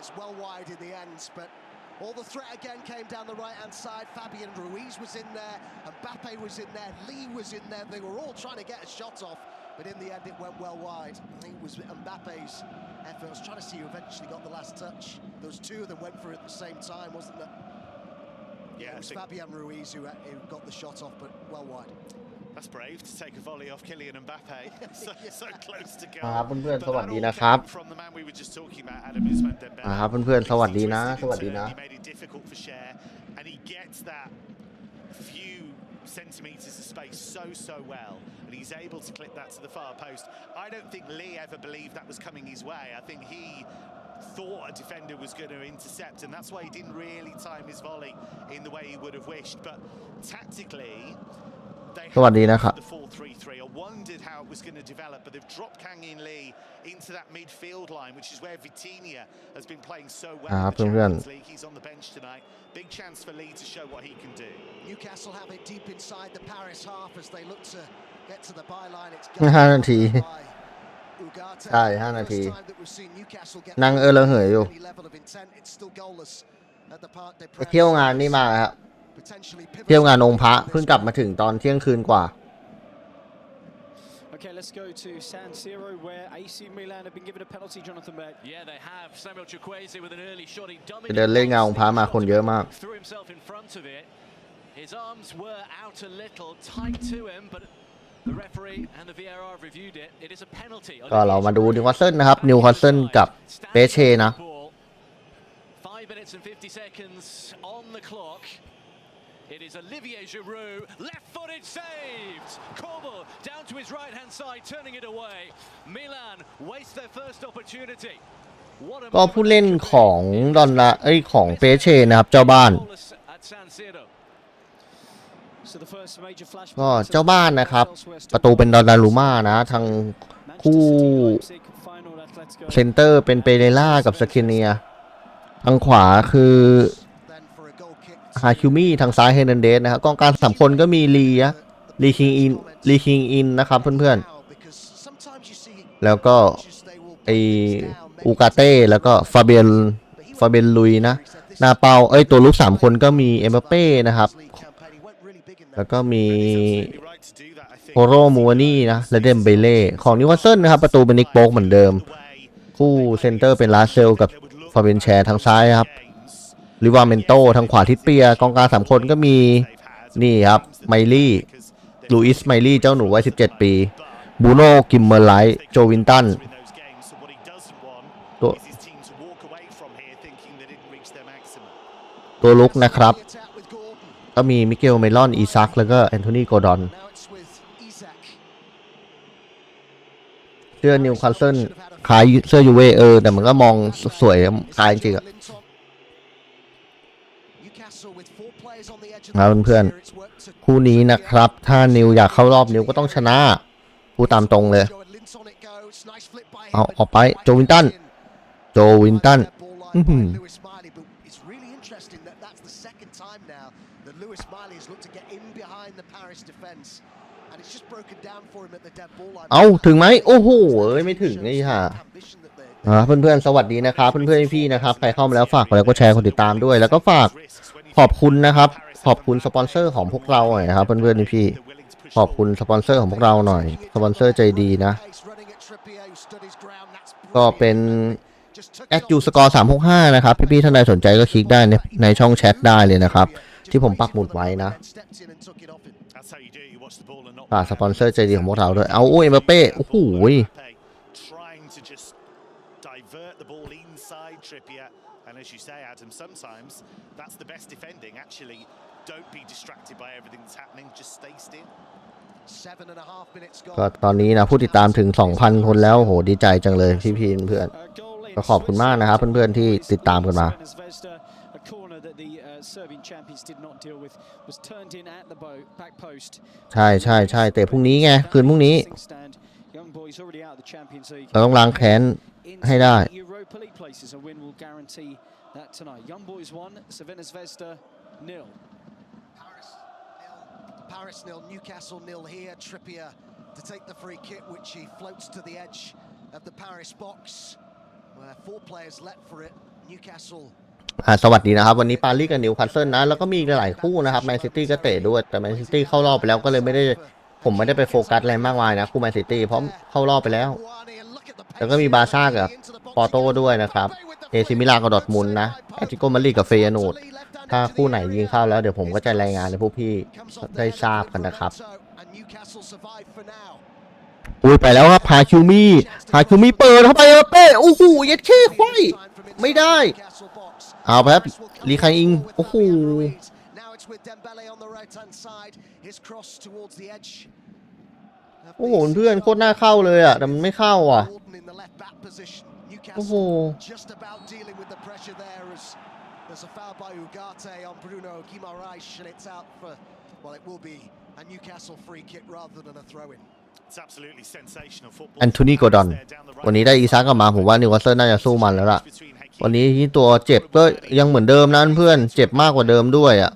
it's well wide in the end, but all the threat again came down the right-hand side. Fabian Ruiz was in there, Mbappe was in there, Lee was in there. They were all trying to get a shot off, but in the end it went well wide. I think it was Mbappe's effort. I was trying to see who eventually got the last touch. Those two of them went for it at the same time, wasn't it? Yeah, it was Fabian Ruiz who got the shot off, but well wide. That's brave to take a volley off Kylian Mbappe. So close to go. ครับเพื่อนๆสวัสดีนะครับครับเพื่อนๆสวัสดีนะสวัสดีนะ And he gets that few centimeters of space so well, and he's able to clip that to the far post. I don't think Lee ever believed that was coming his way. I think he thought a defender was going to intercept, and that's why he didn't really time his volley in the way he would have wished. But tactically, สวัสดีนะครับ I wondered how it was going to develop, but they've dropped Kang In Lee into that midfield line, which is where Vitinha has been playing so well in the Champions League. He's on the bench tonight. Big chance for Lee to show what he can do. Newcastle have it deep inside the Paris half as they look to get to the byline. It's 5 นาทีใช่5 นาทีนั่งระเหยอยู่ไปเที่ยวงานนี่มาครับเที่ยวงานองค์พระเพิ่งกลับมาถึงตอนเที่ยงคืนกว่า Okay, let's go to San Siro where AC Milan have been given a penalty, Jonathan Beck. Yeah, they have. Samuel Chukwueze with an early shot. He เดินเล่นงานองค์พระมาคนเยอะมาก threw himself in front of it. His arms were out a little, tight to him, but the referee and the VAR have reviewed it. It is a penalty. ก็เรามาดูนิวคาสเซิลนะครับนิวคาสเซิลกับเปเช่นะ 5 minutes and 50 seconds on the clock. It is Olivier Giroud, left-footed saved. Korbel down to his right-hand side, turning it away. Milan waste their first opportunity. ก็ผู้เล่นของดอนละของเปเช่นะครับเจ้าบ้านก็เจ้าบ้านนะครับประตูเป็นดอนนารูม่านะทางคู่เซนเตอร์เป็นเปเรล่ากับสเคเนียทางขวาคือฮาคิวมี่ทางซ้ายเฮเนนเดสนะครับกองกลาง3 คนก็มีลีคิงอินนะครับเพื่อนๆแล้วก็อูกาเต้แล้วก็ฟาเบนลุยนะหน้าเป้าตัวลุก3 คนก็มีเอ็มบัปเป้นะครับแล้วก็มีโฮโรมูวานี่นะและเดมเบเล่ของนิวคาสเซิลนะครับประตูเป็นนิกโป๊กเหมือนเดิมคู่เซนเตอร์เป็นลาเซลกับฟาเบนแชร์ทางซ้ายครับลิวาเมนโตทางขวาทิศเปียกองกลาง3 คนก็มีนี่ครับไมลี่ลูอิสไมลี่เจ้าหนูวัย17 ปีบูโน่กิมเมอร์ไลท์โจวินตันตัวลุกนะครับก็มีมิเกลเมลอนอีซักแล้วก็แอนโทนีโกดอนเสื้อนิวคาสเซิลคล้ายเสื้อยูเว่แต่มันก็มองสวยคล้ายจริงอะนะเพื่อนๆคู่นี้นะครับถ้านิวอยากเข้ารอบนิวก็ต้องชนะพูดตามตรงเลยเอาออกไปโจวินตันเอาถึงไหมโอ้โหไม่ถึงไอ้ห่าเพื่อนๆสวัสดีนะครับเพื่อนๆพี่นะครับใครเข้ามาแล้วฝากกดไลค์กดแชร์กดติดตามด้วยแล้วก็ฝากขอบคุณนะครับขอบคุณสปอนเซอร์ของพวกเราหน่อยนะครับเพื่อนๆพี่ขอบคุณสปอนเซอร์ของพวกเราหน่อยสปอนเซอร์ใจดีนะก็เป็น@score 365นะครับพี่ๆท่านใดสนใจก็คลิกได้ในช่องแชทได้เลยนะครับที่ผมปักหมุดไว้นะฝากสปอนเซอร์ใจดีของพวกเราด้วยเอาเอ็มบัปเป้โอ้โหAnd as you say, Adam, sometimes that's the best defending. Actually, don't be distracted by everything that's happening. Just stay still. 7.5 minutes gone. ก็ตอนนี้นะผู้ติดตามถึง 2,000 คนแล้วโหดีใจจังเลยพี่ๆเพื่อนก็ขอบคุณมากนะครับเพื่อนๆที่ติดตามกันมาใช่แต่พรุ่งนี้ไงคืนพรุ่งนี้เราต้องล้างแค้นให้ได้ Paris 0, Newcastle 0 here. Trippier to take the free kick, which he floats to the edge of the Paris box, where 4 players leapt for it. สวัสดีนะครับวันนี้ปารีสกับนิวคาสเซิลนะแล้วก็มีหลายคู่นะครับแมนซิตี้ก็เตะด้วยแต่แมนซิตี้เข้ารอบไปแล้วก็เลยผมไม่ได้ไปโฟกัสอะไรมากมายนะคู่แมนซิตี้เพราะเข้ารอบไปแล้วแล้วก็มีบาร์ซ่ากับปอร์โต้ด้วยนะครับเอซิมิลานกับดอร์ทมุนด์นะแอตเลติโกมาดริดกับเฟยนูร์ดถ้าคู่ไหนยิงเข้าแล้วเดี๋ยวผมก็จะรายงานให้พวกพี่ได้ทราบกันนะครับอุ้ยไปแล้วครับฮาคิวมี่เปิดเข้าไปเป้โอ้โหเย็ดเข้ควายไม่ได้เอาไปครับลีคายอิงโอ้โหเพื่อนโคตรน่าเข้าเลยอ่ะแต่มันไม่เข้าอ่ะโอ้โหแอนโทนี กอร์ดอนวันนี้ได้อีซักกลับมาผมว่านิวคาสเซิลน่าจะสู้มันแล้วล่ะวันนี้ที่ตัวเจ็บก็ยังเหมือนเดิมนะเพื่อนเจ็บมากกว่าเดิมด้วยอ่ะ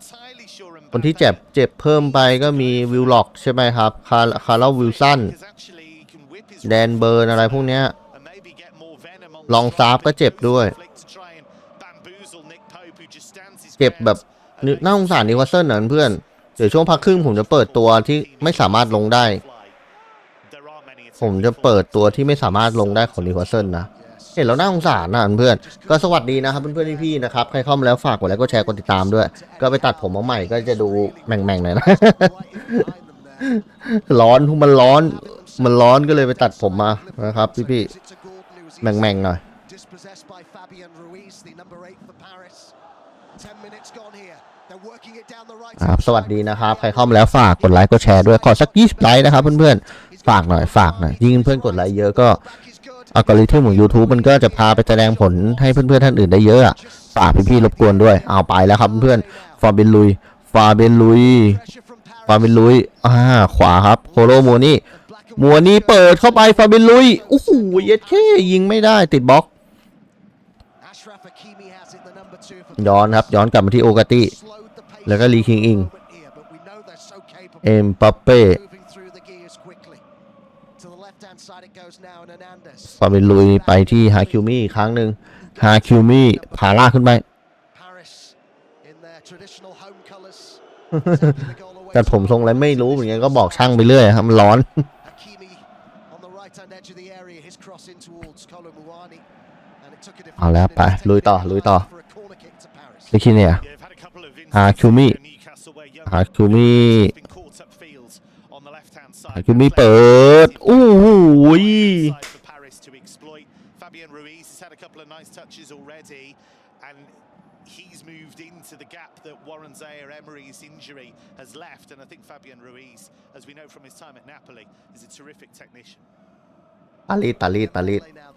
คนที่เจ็บเพิ่มไปก็มีวิลล็อกใช่ไหมครับคาร์ลวิลสันแดนเบิร์นอะไรพวกเนี้ยลองซาฟก็เจ็บด้วยเจ็บแบบน่าสงสารนิวคาสเซิลนะเพื่อนเดี๋ยวช่วงพักครึ่งผมจะเปิดตัวที่ไม่สามารถลงได้ของนิวคาสเซิลนะเห็นแล้วน่าสงสารนะเพื่อนก็สวัสดีนะครับเพื่อนๆพี่ๆนะครับใครเข้ามาแล้วฝากกดไลค์กดแชร์กดติดตามด้วยก็ไปตัดผมมาใหม่ก็จะดูแม่งๆหน่อยนะ ร้อนก็เลยไปตัดผมมานะครับพี่ๆแม่งๆหน่อยครับสวัสดีนะครับใครเข้ามาแล้วฝากกดไลค์กดแชร์ด้วยขอสัก20ไลค์นะครับเพื่อนๆฝากหน่อยยิ่งเพื่อนกดไลค์เยอะก็อัลกอริทึมของ YouTube มันก็จะพาไปแสดงผลให้เพื่อนๆท่านอื่นได้เยอะฝากพี่ๆรบกวนด้วยเอาไปแล้วครับเพื่อนฟาเบนลุยขวาครับโคโรมัวนี่เปิดเข้าไปฟาเบนลุยโอ้โหเย็ดแค่ยิงไม่ได้ติดบล็อกย้อนกลับมาที่โอกาตี้แล้วก็ลีคิงอิงเอ็มบัปเป้ฟาเบนลุยไปที่ฮาคิวมี่อีกครั้งหนึ่งฮาคิวมี่พาลากขึ้นไปแต่ผมทรงอะไรไม่รู้เหมือนกันก็บอกช่างไปเรื่อยครับมันร้อนเอาแล้วไปลุยต่อนี่คิดเนี่ยฮาคิวมี่เปิดโอ้โหhe's moved into the gap that Warren Zaire-Emery's injury has left, and I think Fabian Ruiz, as we know from his time at Napoli, is a terrific technician. ตาลี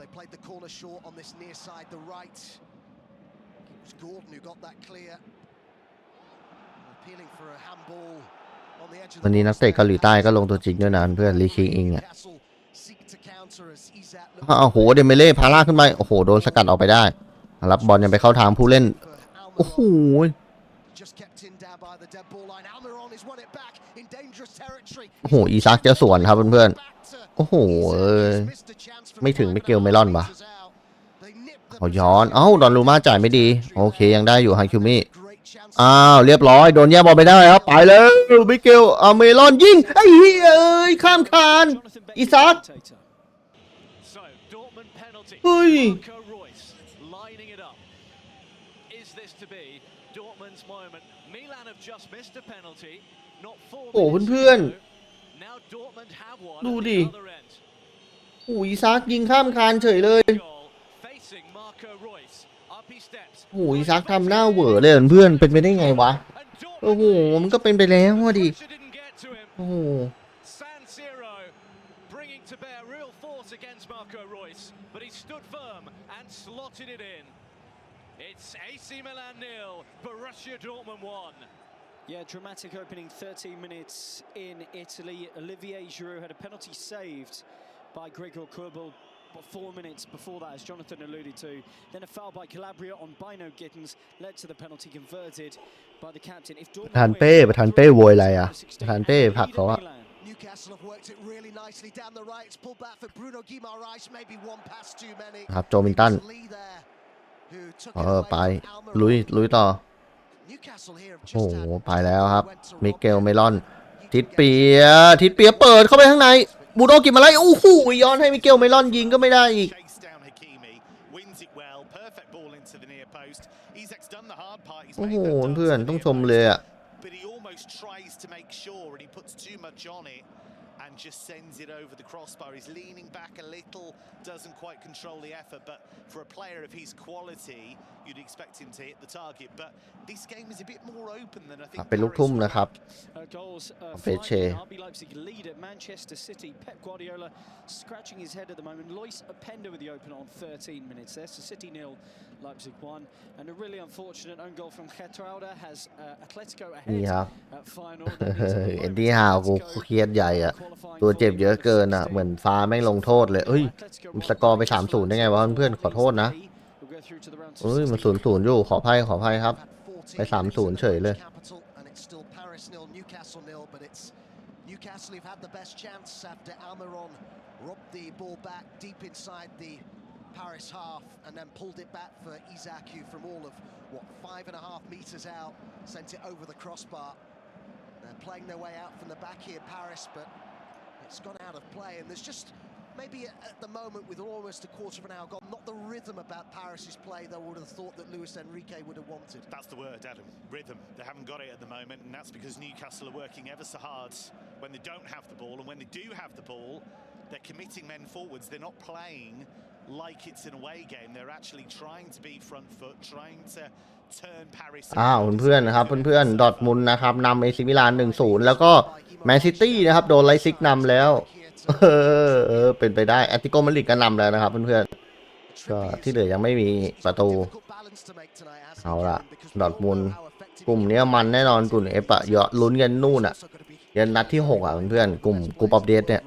They played the corner short on this near side, the right. It was Gordon who got that clear. Appealing for a handball on the edge of the box. วันนี้นักเตะเกาหลีใต้ก็ลงตัวจริงด้วยนะเพื่อนลีคิงอิงอ่ะโอ้โหเดเมเล่พาลากขึ้นไปโอ้โหโดนสกัดออกไปได้รับบอลยังไปเข้าทางผู้เล่นโอ้โหอีซักจะสวนครับเพื่อนๆโอ้โหไม่ถึงไม่เกลเมลอนปะเขาย้อนดอนลูมาจ่ายไม่ดีโอเคยังได้อยู่ฮาคิวมี่เรียบร้อยโดนแย่บอลไปได้ครับไปเลยมิเกลเมลอนยิงไอ้เฮ้ยข้ามคานอีซักเฮ้ยโอ้เพื่อนๆดูดิโอ้อีซักยิงข้ามคานเฉยเลยโอ้อีซักทำหน้าเหวอเลยเพื่อนเป็นไปได้ไงวะโอ้โหมันก็เป็นไปแล้วดิโอ้โหIt's AC Milan 0, Borussia Dortmund 1. Yeah, dramatic opening 13 minutes in Italy. Olivier Giroud had a penalty saved by Gregor Kobel, but 4 minutes before that, as Jonathan alluded to. Then a foul by Calabria on Bino Gittins led to the penalty converted by the captain. If ประธานเป้โวยอะไรประธานเป้ผลักเขาNewcastle have worked it really nicely down the right. It's pulled back for Bruno Guimaraes. Maybe one pass too many. ครับโจมินตัน ไปลุยต่อโอ้โหไปแล้วครับมิเกลเมลอนทิดเปียเปิดเข้าไปข้างในบูโดกิมาไล่โอ้โหย้อนให้มิเกลเมลอนยิงก็ไม่ได้อีกโอ้โหเพื่อนต้องชมเลยอ่ะand just sends it over the crossbar. He's leaning back a little, doesn't quite control the effort, but for a player of his quality, you'd expect him to hit the target. But this game is a bit more open than I think. เป็นลูกทุ่มนะครับเฟเช่ RB Leipzig lead at Manchester City. Pep Guardiola scratching his head at the moment. Lois Openda with the opener on 13 minutes there. So City 0, Leipzig 1. And a really unfortunate own goal from Getrauda has Atletico ahead at final. เอ็นดี้ฮาวกูเครียดใหญ่อะตัวเจ็บเยอะเกินอ่ะเหมือนฟ้าแม่งลงโทษเลยเอ้ยสกอร์ไป 3-0 ได้ไงวะเพื่อนขอโทษนะเอ้ยมัน 0-0 อยู่ขออภัยครับไป 3-0 เฉยเลยNewcastle have had the best chance after Almiron robbed the ball back deep inside the Paris half and then pulled it back for Isaku from all of 5.5 meters out, sent it over the crossbar. They're playing their way out from the back here, Paris, but it's gone out of play. And there's just maybe at the moment, with almost a quarter of an hour gone, not the rhythm about Paris's play that I would have thought that Luis Enrique would have wanted. That's the word, Adam. Rhythm. They haven't got it at the moment, and that's because Newcastle are working ever so hard when they don't have the ball, and when they do have the ball, they're committing men forwards. They're not playing like it's an away game. They're actually trying to be front foot, trying to turn Paris. เพื่อนนะครับเพื่อนดอร์ทมุนด์นะครับนำเอซิมิลาน 1-0 แล้วก็แมนซิตี้นะครับโดนไลซิกนำแล้วเป็นไปได้แอตติโกมาดริดก็นำแล้วนะครับเพื่อนๆก็ที่เหลือยังไม่มีประตูเอาละดอร์ทมุนด์กลุ่มนี้มันแน่นอนกลุ่มเอฟอะเยอะลุ้นกันนู่นอะยันนัดที่6อะเพื่อนๆกลุ่มอัปเดตเนี่ย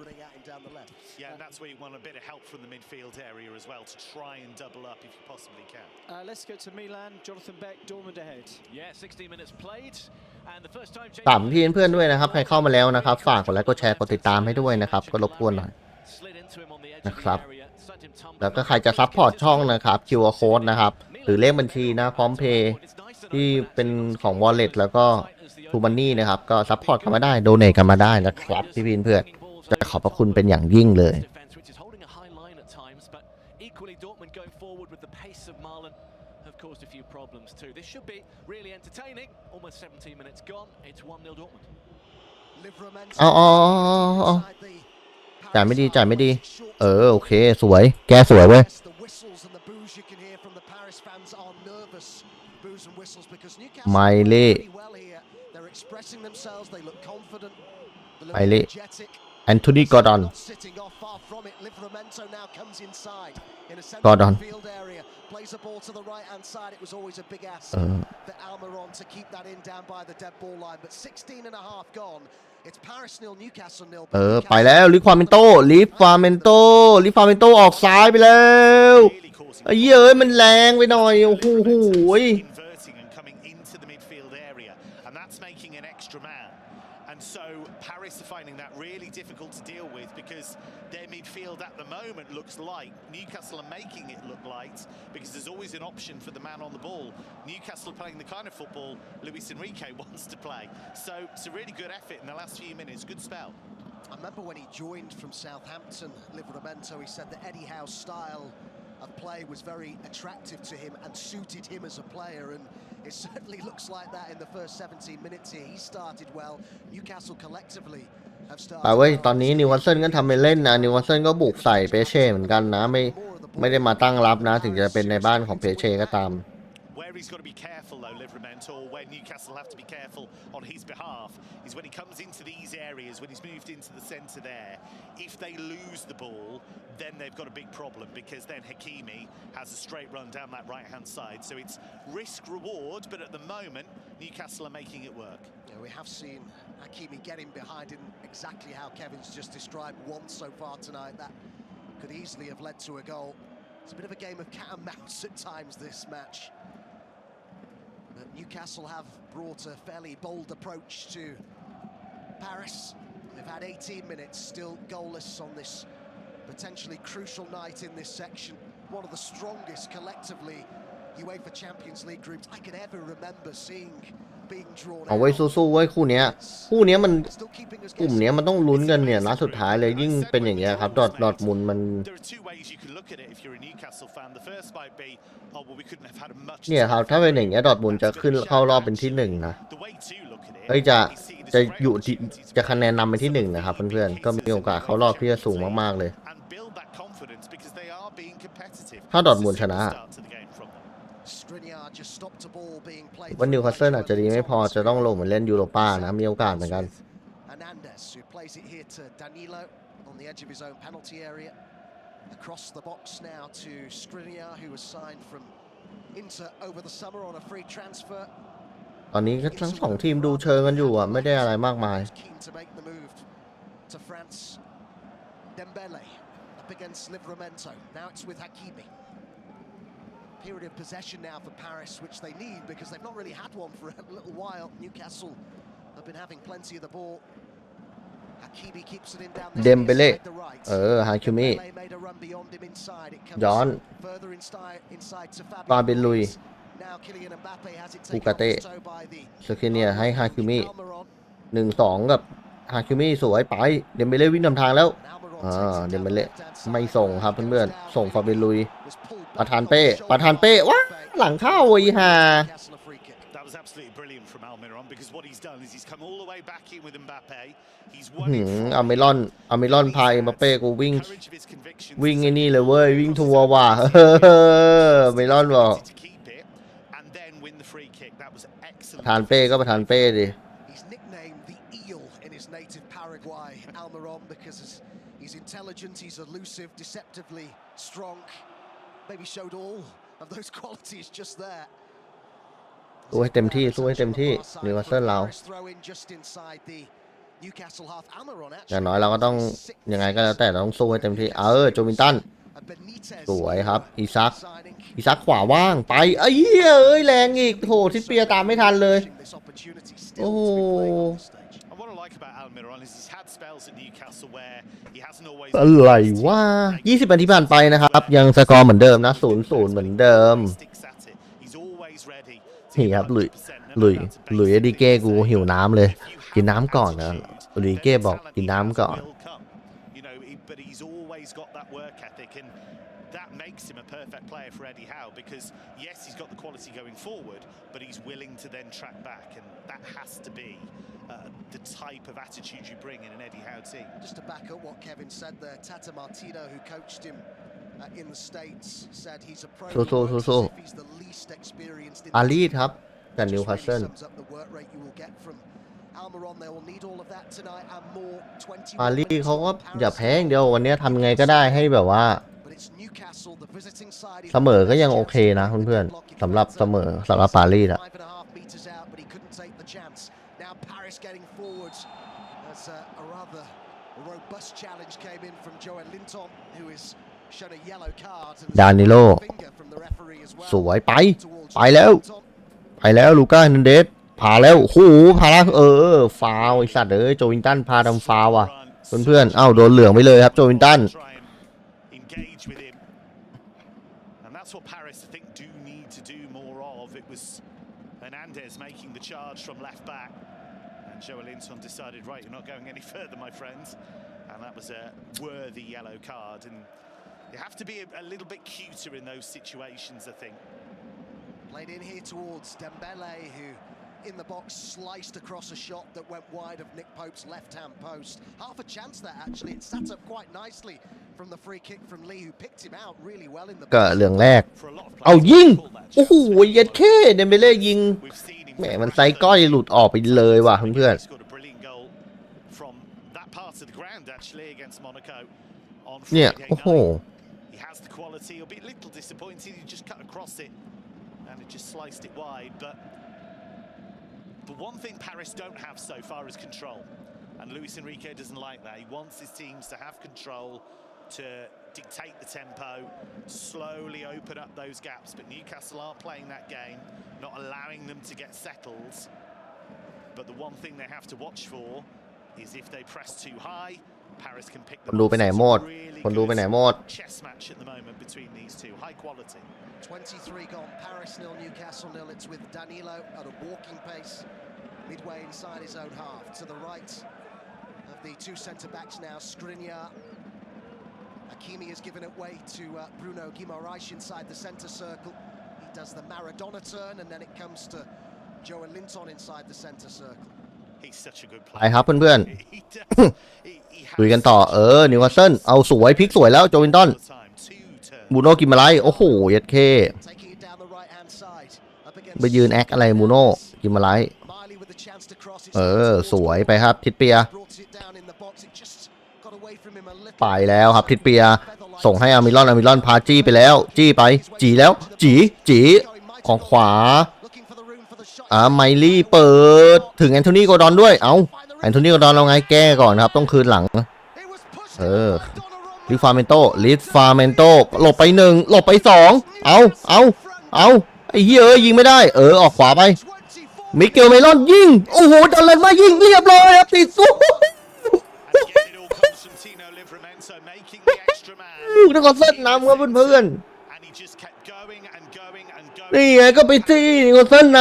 Let's go to Milan. Jonathan Beck, Dortmund ahead. Yeah, 60 minutes played, and the first time. ตามที่เพื่อนๆด้วยนะครับใครเข้ามาแล้วนะครับฝากกดไลค์กดแชร์กดติดตามให้ด้วยนะครับก็รบกวนหน่อยนะครับแล้วก็ใครจะซัพพอร์ตช่องนะครับ QR Code นะครับหรือเลขบัญชีนะพร้อมเพย์ที่เป็นของ Wallet แล้วก็ True Money นะครับก็ซัพพอร์ตกันมาได้โดเนทกันมาได้นะครับพี่เพื่อนๆจะขอบพระคุณเป็นอย่างยิ่งเลยcaused a few problems too. This should be really entertaining. Almost 17 minutes gone. It's 1-0 Dortmund. จ่ายไม่ดีโอเคสวยแกสวยเว้ยไมเล่แอนโทนีกอร์ดอนplays a ball to the right hand side. It was always a big ask for Almiron to keep that in down by the dead ball line, but 16 and a half gone. It's Paris 0 Newcastle 0. ไปแล้วลิฟาเมนโตออกซ้ายไปแล้วไอ้เหี้ยมันแรงไปหน่อยโอ้โหSo Paris are finding that really difficult to deal with because their midfield at the moment looks light. Newcastle are making it look light because there's always an option for the man on the ball. Newcastle are playing the kind of football Luis Enrique wants to play. So it's a really good effort in the last few minutes. Good spell. I remember when he joined from Southampton, Livramento, he said that Eddie Howe's style of play was very attractive to him and suited him as a player, and it certainly looks like that in the first 17 minutes here. He started well. Newcastle collectively have started. เว้ยตอนนี้นิวคาสเซิลก็ทำไปเล่นนะนิวคาสเซิลก็บุกใส่เปเช่เหมือนกันนะไม่ได้มาตั้งรับนะถึงจะเป็นในบ้านของเปเช่ก็ตาม Where he's got to be careful though, Livramento, or where Newcastle have to be careful on his behalf, is when he comes into these areas, when he's moved into the centre there. If they lose the ball, then they've got a big problem because then Hakimi has a straight run down that right-hand side. So it's risk-reward, but at the moment, Newcastle are making it work. Yeah, we have seen Hakimi getting behind in exactly how Kevin's just described once so far tonight. That could easily have led to a goal. It's a bit of a game of cat and mouse at times, this match. But Newcastle have brought a fairly bold approach to Paris. They've had 18 minutes, still goalless on this potentially crucial night in this section. One of the strongest collectively UEFA Champions League groups I can ever remember seeing being drawn เอาไว้สู้ๆไว้คู่เนี้ยมัน Still keeping us กลุ่มเนี้ยมันต้องลุ้นกันเนี่ยนัดสุดท้ายเลยยิ่งเป็นอย่างเงี้ยครับดอร์ทมุนด์มันเนี่ยครับถ้าเป็นอย่างเงี้ยดอร์ทมุนด์จะขึ้นเข้ารอบเป็นที่1นะจะอยู่ที่จะคะแนนนำเป็นที่1นะครับเพื่อนๆก็มีโอกาสเข้ารอบที่จะสูงมากๆเลยถ้าดอร์ทมุนด์ชนะวันนิวคาสเซิลอาจจะดีไม่พอจะต้องลงมาเล่นยูโรป้านะมีโอกาสเหมือนกันAcross the box now to Skriniar, who was signed from Inter over the summer on a free transfer. ตอนนี้ทั้ง2ทีมดูเชิงกันอยู่อ่ะไม่ได้อะไรมากมาย Keen to make the move to France. Dembele up against Livramento. Now it's with Hakimi. Period of possession now for Paris, which they need because they've not really had one for a little while. Newcastle have been having plenty of the ball. Hakimi keeps it in down the Dembele right. Hakimi made a run beyond him inside. It comes ย้อน further inside to ฟาเบนลุย Now Kylian Mbappe has it ปู taken กาเต้ off his toe by the สเคเนียให้ฮาคิมิ1-2 กับฮาคิมิสวยไปเดมเบเล่วิ่งนำทางแล้วเดมเบเล่ไม่ส่งครับเพื่อนๆส่งฟาเบนลุยประธานเป้ว้าหลังเข้าอีห่าabsolutely brilliant from Almiron because what he's done is he's come all the way back in with Mbappe. He's อเมรอนพายมาเป้กูวิ่งไอ้นี่เลยเว้ยวิ่งทัวร์ว่ะอเมรอนบอกประธานเป้ก็ประธานเป้ดิ He's nicknamed the eel in his native Paraguay, Almiron, because he's intelligent, he's elusive, deceptively strong. Maybe showed all of those qualities just there. สู้ให้เต็มที่นิวคาสเซิลเราอย่างน้อยเราก็ต้องยังไงก็แล้วแต่เราต้องสู้ให้เต็มที่โจมินตันสวยครับอีซักขวาว่างไปแรงอีกโหทิสเปียตามไม่ทันเลยโอ้อะไรวะ20 นาทีผ่านไปนะครับยังสกอร์เหมือนเดิมนะ 0-0 เหมือนเดิมนี่ครับหลุยดิเก้กูหิวน้ำเลยกินน้ำก่อนนะหลุยเก้บอกกินน้ำก่อนmakes him a perfect player for Eddie Howe because yes he's got the quality going forward but he's willing to then track back and that has to be the type of attitude you bring in an Eddie Howe team. Just to back up what Kevin said there, Tata Martino, who coached him in the States, said he's a pro. He's the least experienced in อาลีดครับกับนิวคาสเซิลอาลีเขาก็อย่าแพ้อย่างเดียววันนี้ทำไงก็ได้ให้แบบว่าเสมอก็ยังโอเคนะเพื่อนๆสำหรับปารีสอะดานิโลสวยไปแล้วลูก้าเฮนเดสพาแล้วโหพาแล้วฟาวไอสัตว์โจวินตันพาทำฟาวอ่ะเพื่อนๆโดนเหลืองไปเลยครับโจวินตันWhat Paris I think do need to do more of. It was Hernandez making the charge from left back and Joelinton decided right you're not going any further my friends and that was a worthy yellow card and you have to be a little bit cuter in those situations I think. Played in here towards Dembele who in the box sliced across a shot that went wide of Nick Pope's left-hand post. Half a chance there actually. It sat up quite nicely from the free kick from Lee who picked him out really well in the ก็เหลืองแรกเอายิงโอ้โหเย็ดแค่เดมเบเล่ยิงแหมมันไซก้อยหลุดออกไปเลยว่ะเพื่อนๆเนี่ยโอ้โหBut one thing Paris don't have so far is control, and Luis Enrique doesn't like that. He wants his teams to have control, to dictate the tempo, slowly open up those gaps. But Newcastle are playing that game, not allowing them to get settled. But the one thing they have to watch for is if they press too high Paris can pick คนดูไปไหนหมด คนดูไปไหนหมด chess match at the moment between these two, high quality. 23 gone, Paris 0, Newcastle 0. It's with Danilo at a walking pace, midway inside his own half. To the right of the two centre-backs now, Skriniar. Hakimi has given it way to Bruno Guimaraes inside the centre circle. He does the Maradona turn, and then it comes to Joe Linton inside the centre circle. He's such a good ไป player. ครับเพื่อน He does. He ๆคุยกันต่อนิวคาสเซิลเอาสวยพลิกสวยแล้วโจวินตัน all the time. Two turns. บูโน่กินมาไลโอ้โหเย็ดเค Taking it down the right-hand side. Up ไปยืนแอคอะไรบูโน่กินมาไล Miley with the chance to cross it. สวยไปครับทิดเปีย Brought it down in the box. It just got away from him a little. ไปแล้วครับทิดเปียส่งให้อามิรอนพาจี้ไปแล้วจี้ไปจีแล้วจีของขวา Looking for the room for the shot. ไมลี่เปิดถึงแอนโทนีโกดอนด้วยเอาแอนโทนีโกดอนเราไงแก้ก่อนครับต้องคืนหลัง It was pushed ลิฟาเมนโตหลบไป1หลบไป2เอาไอ้เหี้ยยิงไม่ได้ออกขวาไป 24. มิเกลเมลอนยิงโอ้โหดอลเลนมายิงเรียบร้อยครับติดสู้ And again, it all comes from Tino Livramento making the extra man. นครเส้นนำครับเพื่อน And he just kept going and going and ๆ going. นี่ไงก็ไปจี้นครเส้นน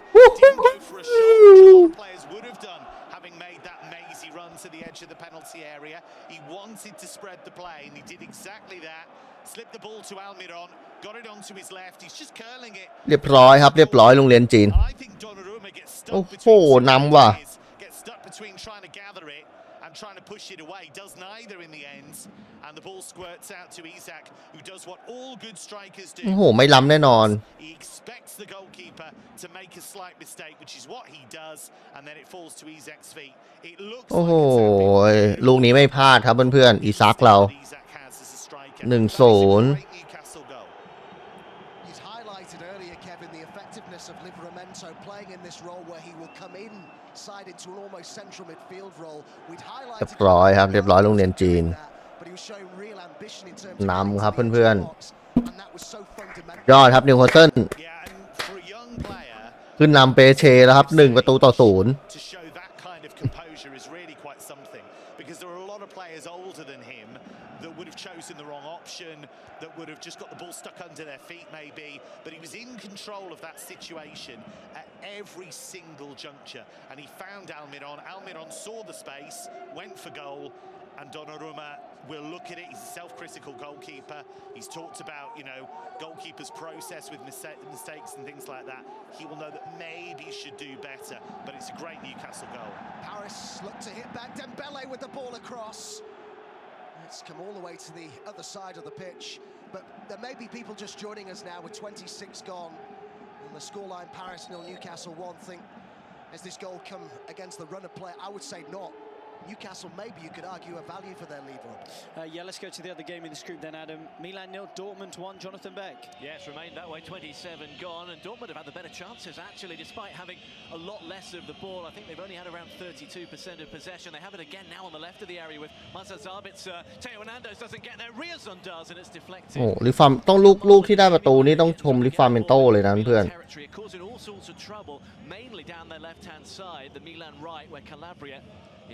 Stage didn't go for a shot, which a lot of players would have done, having made that mazy run to the edge of the penalty area. He wanted to spread the play, and he did exactly that. Slipped the ball to Almiron, got it onto his left. He's just curling it. ำเรียบร้อยครับเรียบร้อยโรงเรียนจีน I think Donnarumma gets โอ้ stuck โห between two นำว่ะ players, gets stuck between trying to gather it and trying to push it away. Does neither in the end, and the ball squirts out to Isak, who does what all good strikers do. โอ้โหไม่ล้ำแน่นอน He expects the goalkeeper to make a slight mistake, which is what he does, and then it falls to Isak's feet. It looks โอ้โห like ลูกนี้ไม่พลาดครับเพื่อนๆอีซักเรา Isak has as a striker. 1-0 That is a great Newcastle goal. He's highlighted earlier, Kevin, the effectiveness of Livramento playing in this role where he will come inside into an almost central midfield role. We'd เรีย highlighted บร้อยครับเรียบร้อยโรงเรียนจีน but he was showing real ambition in terms นำ of ครับ getting to the เพื่อน edge of the box, and that was so fundamental. ๆยอดครับนิวคาสเซิล Yeah, and for a young player ขึ้นนำเปเชแล้วครับ1-0 to show that kind of composure is really quite something, because there are a lot of players older than him that would have chosen the wrong option, that would have just got the ball stuck under their feet maybe, but he was in control of that situation at every single juncture, and he found Almiron saw the space, went for goal, and Donnarumma will look at it. He's a self-critical goalkeeper. He's talked about, goalkeepers' process with mistakes and things like that. He will know that maybe he should do better, but it's a great Newcastle goal. Paris look to hit back. Dembele with the ball across. It's come all the way to the other side of the pitch. But there may be people just joining us now with 26 gone. And the scoreline, Paris 0, Newcastle 1. Think, has this goal come against the run of play? I would say not. Newcastle, maybe you could argue a value for their lead run. Let's go to the other game in this group then, Adam. Milan 0, Dortmund 1, Jonathan Beck. Yeah, it's remained that way, 27 gone, and Dortmund have had the better chances, actually, despite having a lot less of the ball. I think they've only had around 32% of possession. They have it again now on the left of the area with Masa Zabitzer. Teo Hernandez doesn't get there, Riazon does, and it's deflected. โอ้ลิฟาต้องลูกที่ได้ประตูนี่ต้องชมลิฟาเมนโตเลยนะเพื่อน Territory, causing all sorts of trouble, mainly down their left-hand side, the Milan right, where Calabria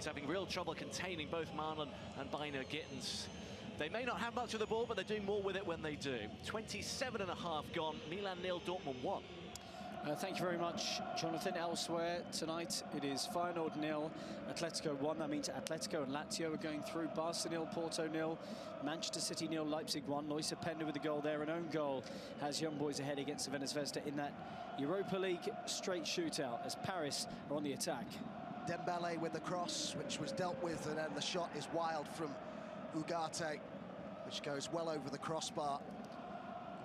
is having real trouble containing both Marlon and Biner Gittens. They may not have much of the ball, but they're doing more with it when they do. 27.5 gone, Milan 0, Dortmund 1. Thank you very much, Jonathan. Elsewhere tonight, it is Feyenoord 0, Atletico 1. That means Atletico and Lazio are going through. Barca 0, Porto 0, Manchester City 0, Leipzig 1. Neusser Pender with a goal there. An own goal has Young Boys ahead against Cervena Zvezda in that Europa League straight shootout as Paris are on the attack. Dembele with the cross, which was dealt with, and then the shot is wild from Ugarte, which goes well over the crossbar.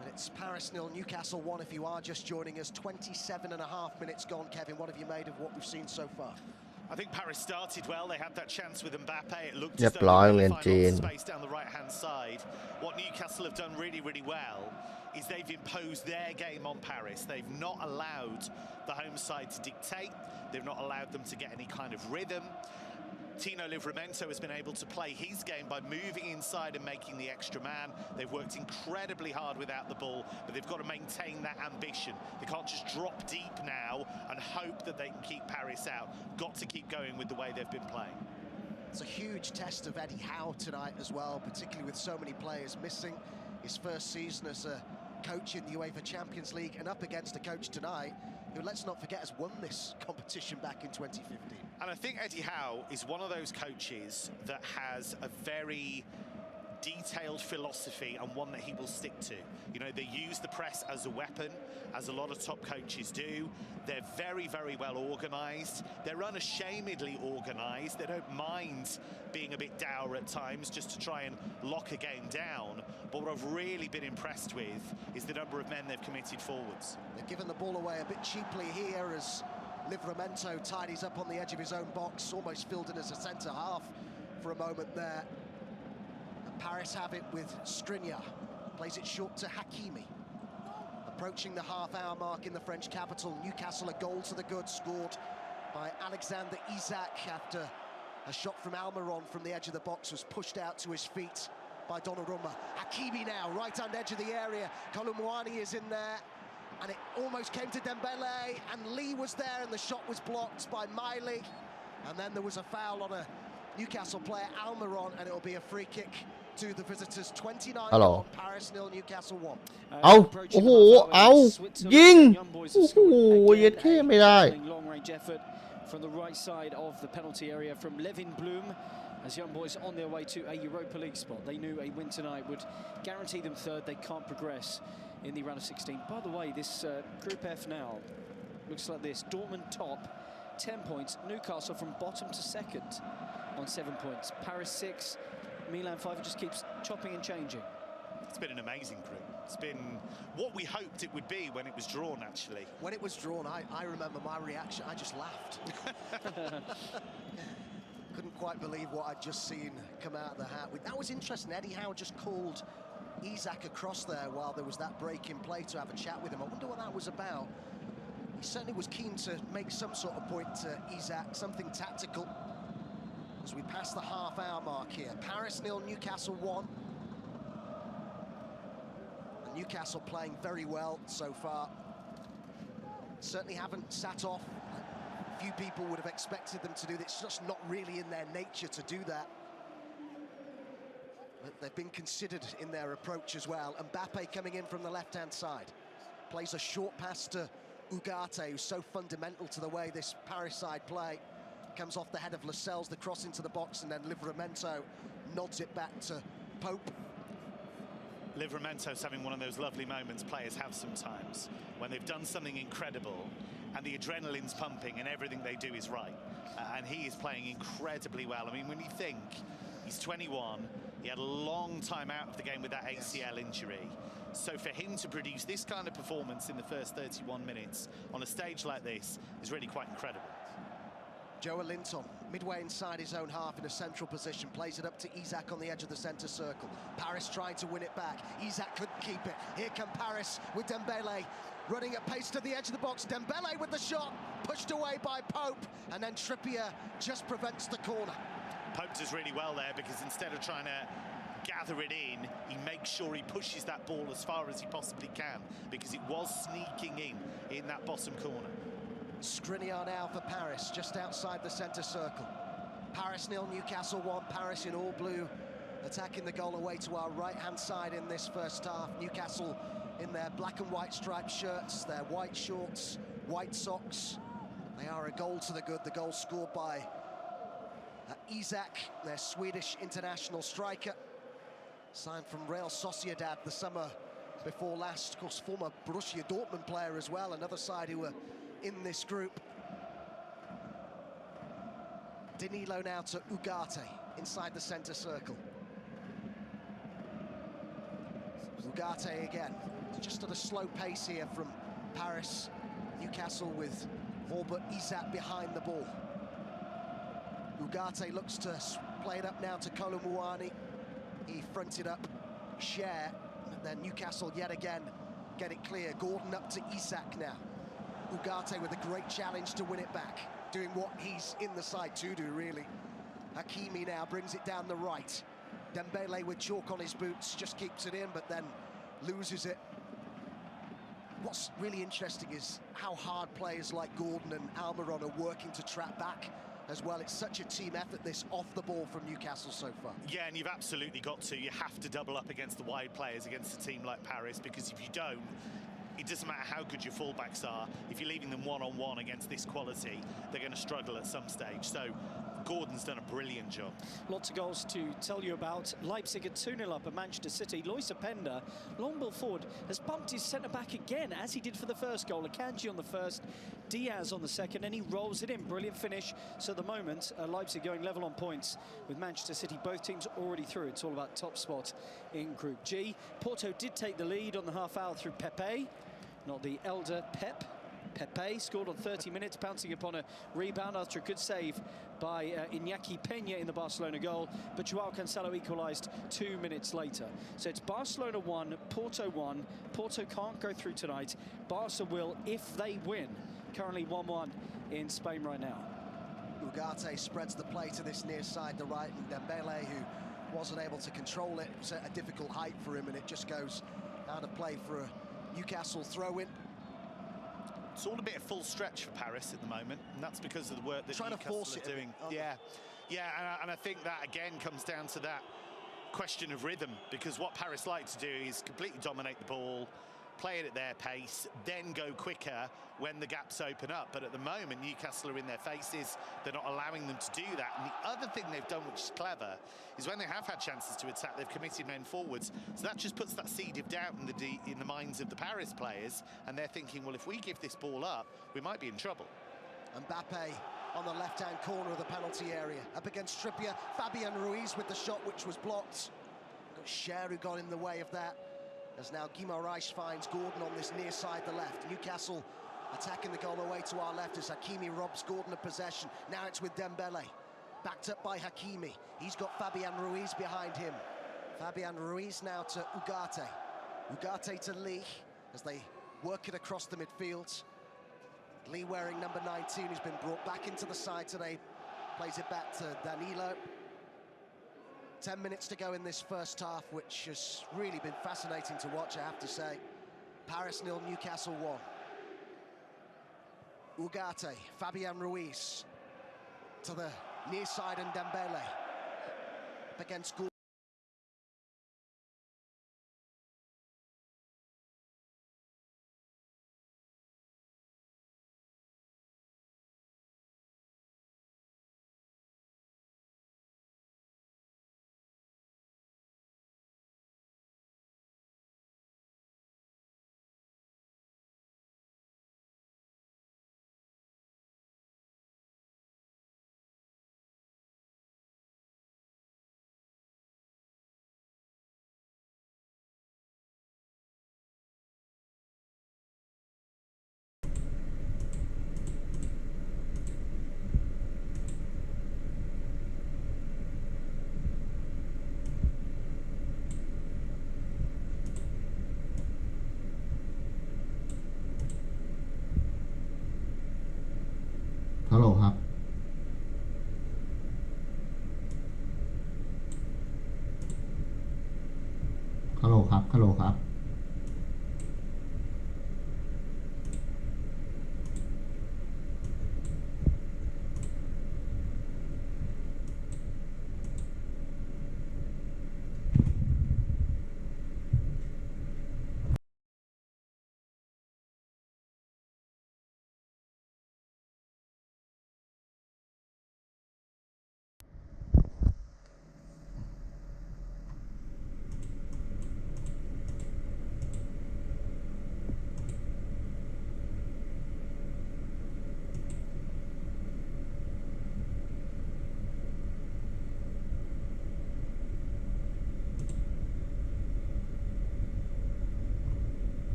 And it's Paris 0, Newcastle 1 if you are just joining us. 27.5 minutes gone. Kevin, what have you made of what we've seen so far? I think Paris started well. They had that chance with Mbappe. It looked as เรียบ though ร้อย they โรงเรียน would จีน find lots of space down the right-hand side. What Newcastle have done really, really well is they've imposed their game on Paris. They've not allowed the home side to dictate. They've not allowed them to get any kind of rhythm. Tino Livramento has been able to play his game by moving inside and making the extra man. They've worked incredibly hard without the ball, but they've got to maintain that ambition. They can't just drop deep now and hope that they can keep Paris out. Got to keep going with the way they've been playing. It's a huge test of Eddie Howe tonight as well, particularly with so many players missing. His first season as a coach in the UEFA Champions League and up against a coach tonight who, let's not forget, has won this competition back in 2015. And I think Eddie Howe is one of those coaches that has a very detailed philosophy and one that he will stick to. You know, they use the press as a weapon, as a lot of top coaches do. They're very, very well organised. They're unashamedly organised. They don't mind being a bit dour at times just to try and lock a game down. But what I've really been impressed with is the number of men they've committed forwards. They've given the ball away a bit cheaply here as Livramento tidies up on the edge of his own box, almost filled in as a centre half for a moment there. Paris have it with Skriniar, plays it short to Hakimi. Approaching the half-hour mark in the French capital, Newcastle a goal to the good, scored by Alexander Isak after a shot from Almiron from the edge of the box was pushed out to his feet by Donnarumma. Hakimi now, right-hand edge of the area, Kolumwani is in there, and it almost came to Dembele, and Lee was there, and the shot was blocked by Miley, and then there was a foul on a Newcastle player, Almiron, and it'll be a free kick to the visitors. 29 on Paris 0, Newcastle 1. เอาโอ้โหเอายิงโอ้โหเย็ดแค่ไม่ได้ Long range effort from the right side of the penalty area from Levin Bloom as young boys on their way to a Europa League spot. They knew a win tonight would guarantee them third. They can't progress in the round of 16. By the way, this Group F now looks like this. Dortmund top, 10 points. Newcastle from bottom to second on 7 points. Paris 6. Milan 5, it just keeps chopping and changing. It's been an amazing group. It's been what we hoped it would be when it was drawn, actually. When it was drawn, I remember my reaction. I just laughed. Couldn't quite believe what I'd just seen come out of the hat. That was interesting. Eddie Howe just called Isak across there while there was that break in play to have a chat with him. I wonder what that was about. He certainly was keen to make some sort of point to Isak, something tactical. As we pass the half-hour mark here. Paris 0, Newcastle 1. And Newcastle playing very well so far. Certainly haven't sat off. Few people would have expected them to do this. It's just not really in their nature to do that. But they've been considered in their approach as well. Mbappe coming in from the left-hand side. Plays a short pass to Ugarte, who's so fundamental to the way this Paris side play. Comes off the head of Lascelles, the cross into the box, and then Livramento nods it back to Pope. Livramento's having one of those lovely moments players have sometimes when they've done something incredible and the adrenaline's pumping and everything they do is right. And he is playing incredibly well. I mean, when you think he's 21, he had a long time out of the game with that ACL injury. So for him to produce this kind of performance in the first 31 minutes on a stage like this is really quite incredible. Joe Linton, midway inside his own half in a central position, plays it up to Isak on the edge of the centre circle. Paris trying to win it back. Isak couldn't keep it. Here come Paris with Dembele, running at pace to the edge of the box. Dembele with the shot, pushed away by Pope, and then Trippier just prevents the corner. Pope does really well there because instead of trying to gather it in, he makes sure he pushes that ball as far as he possibly can because it was sneaking in that bottom corner. Skriniar now for Paris, just outside the centre circle. Paris 0, Newcastle 1. Paris in all blue, attacking the goal away to our right-hand side in this first half. Newcastle in their black and white striped shirts, their white shorts, white socks. They are a goal to the good. The goal scored by Isak, their Swedish international striker. Signed from Real Sociedad the summer before last. Of course, former Borussia Dortmund player as well, another side who were in this group. Danilo now to Ugarte inside the centre circle. Ugarte again, just at a slow pace here from Paris. Newcastle with all but Isak behind the ball. Ugarte looks to play it up now to Kolumwani. He fronted up Cher, and then Newcastle yet again get it clear. Gordon up to Isak now. Ugarte with a great challenge to win it back, doing what he's in the side to do, really. Hakimi now brings it down the right. Dembele with chalk on his boots, just keeps it in, but then loses it. What's really interesting is how hard players like Gordon and Almiron are working to trap back as well. It's such a team effort, this off the ball from Newcastle so far. Yeah, and you've absolutely got to. You have to double up against the wide players against a team like Paris, because if you don't, it doesn't matter how good your fullbacks are. If you're leaving them one-on-one against this quality, they're going to struggle at some stage. So Gordon's done a brilliant job. Lots of goals to tell you about. Leipzig are 2-0 up at Manchester City. Lois Openda, long ball forward, has bumped his centre-back again, as he did for the first goal. Akanji on the first, Diaz on the second, and he rolls it in. Brilliant finish. So at the moment, Leipzig going level on points with Manchester City. Both teams already through. It's all about top spot in Group G. Porto did take the lead on the half hour through Pepe, not the elder Pep. Pepe scored on 30 minutes, pouncing upon a rebound after a good save by Iñaki Peña in the Barcelona goal, but Joao Cancelo equalised 2 minutes later. So it's Barcelona 1, Porto 1. Porto can't go through tonight. Barca will if they win. Currently 1-1 in Spain right now. Ugarte spreads the play to this near side, the right, and Dembele, who wasn't able to control it. It was a difficult height for him, and it just goes out of play for a Newcastle throw-in. It's all a bit of full stretch for Paris at the moment, and that's because of the work that Newcastle are doing. And I think that again comes down to that question of rhythm, because what Paris like to do is completely dominate the ball, play it at their pace, then go quicker when the gaps open up. But at the moment, Newcastle are in their faces. They're not allowing them to do that. And the other thing they've done, which is clever, is when they have had chances to attack, they've committed men forwards. So that just puts that seed of doubt in the minds of the Paris players. And they're thinking, well, if we give this ball up, we might be in trouble. Mbappe on the left-hand corner of the penalty area, up against Trippier. Fabian Ruiz with the shot, which was blocked. Got Cher who got in the way of that. As now Guimaraes finds Gordon on this near side, the left. Newcastle attacking the goal away to our left as Hakimi robs Gordon of possession. Now it's with Dembele, backed up by Hakimi. He's got Fabian Ruiz behind him. Fabian Ruiz now to Ugarte. Ugarte to Lee as they work it across the midfield. Lee wearing number 19, who's been brought back into the side today. Plays it back to Danilo. 10 minutes to go in this first half, which has really been fascinating to watch, I have to say. Paris 0, Newcastle 1. Ugarte, Fabian Ruiz to the near side, and Dembele up against Gordon. Hello ครับ Hello ครับ Hello ครับ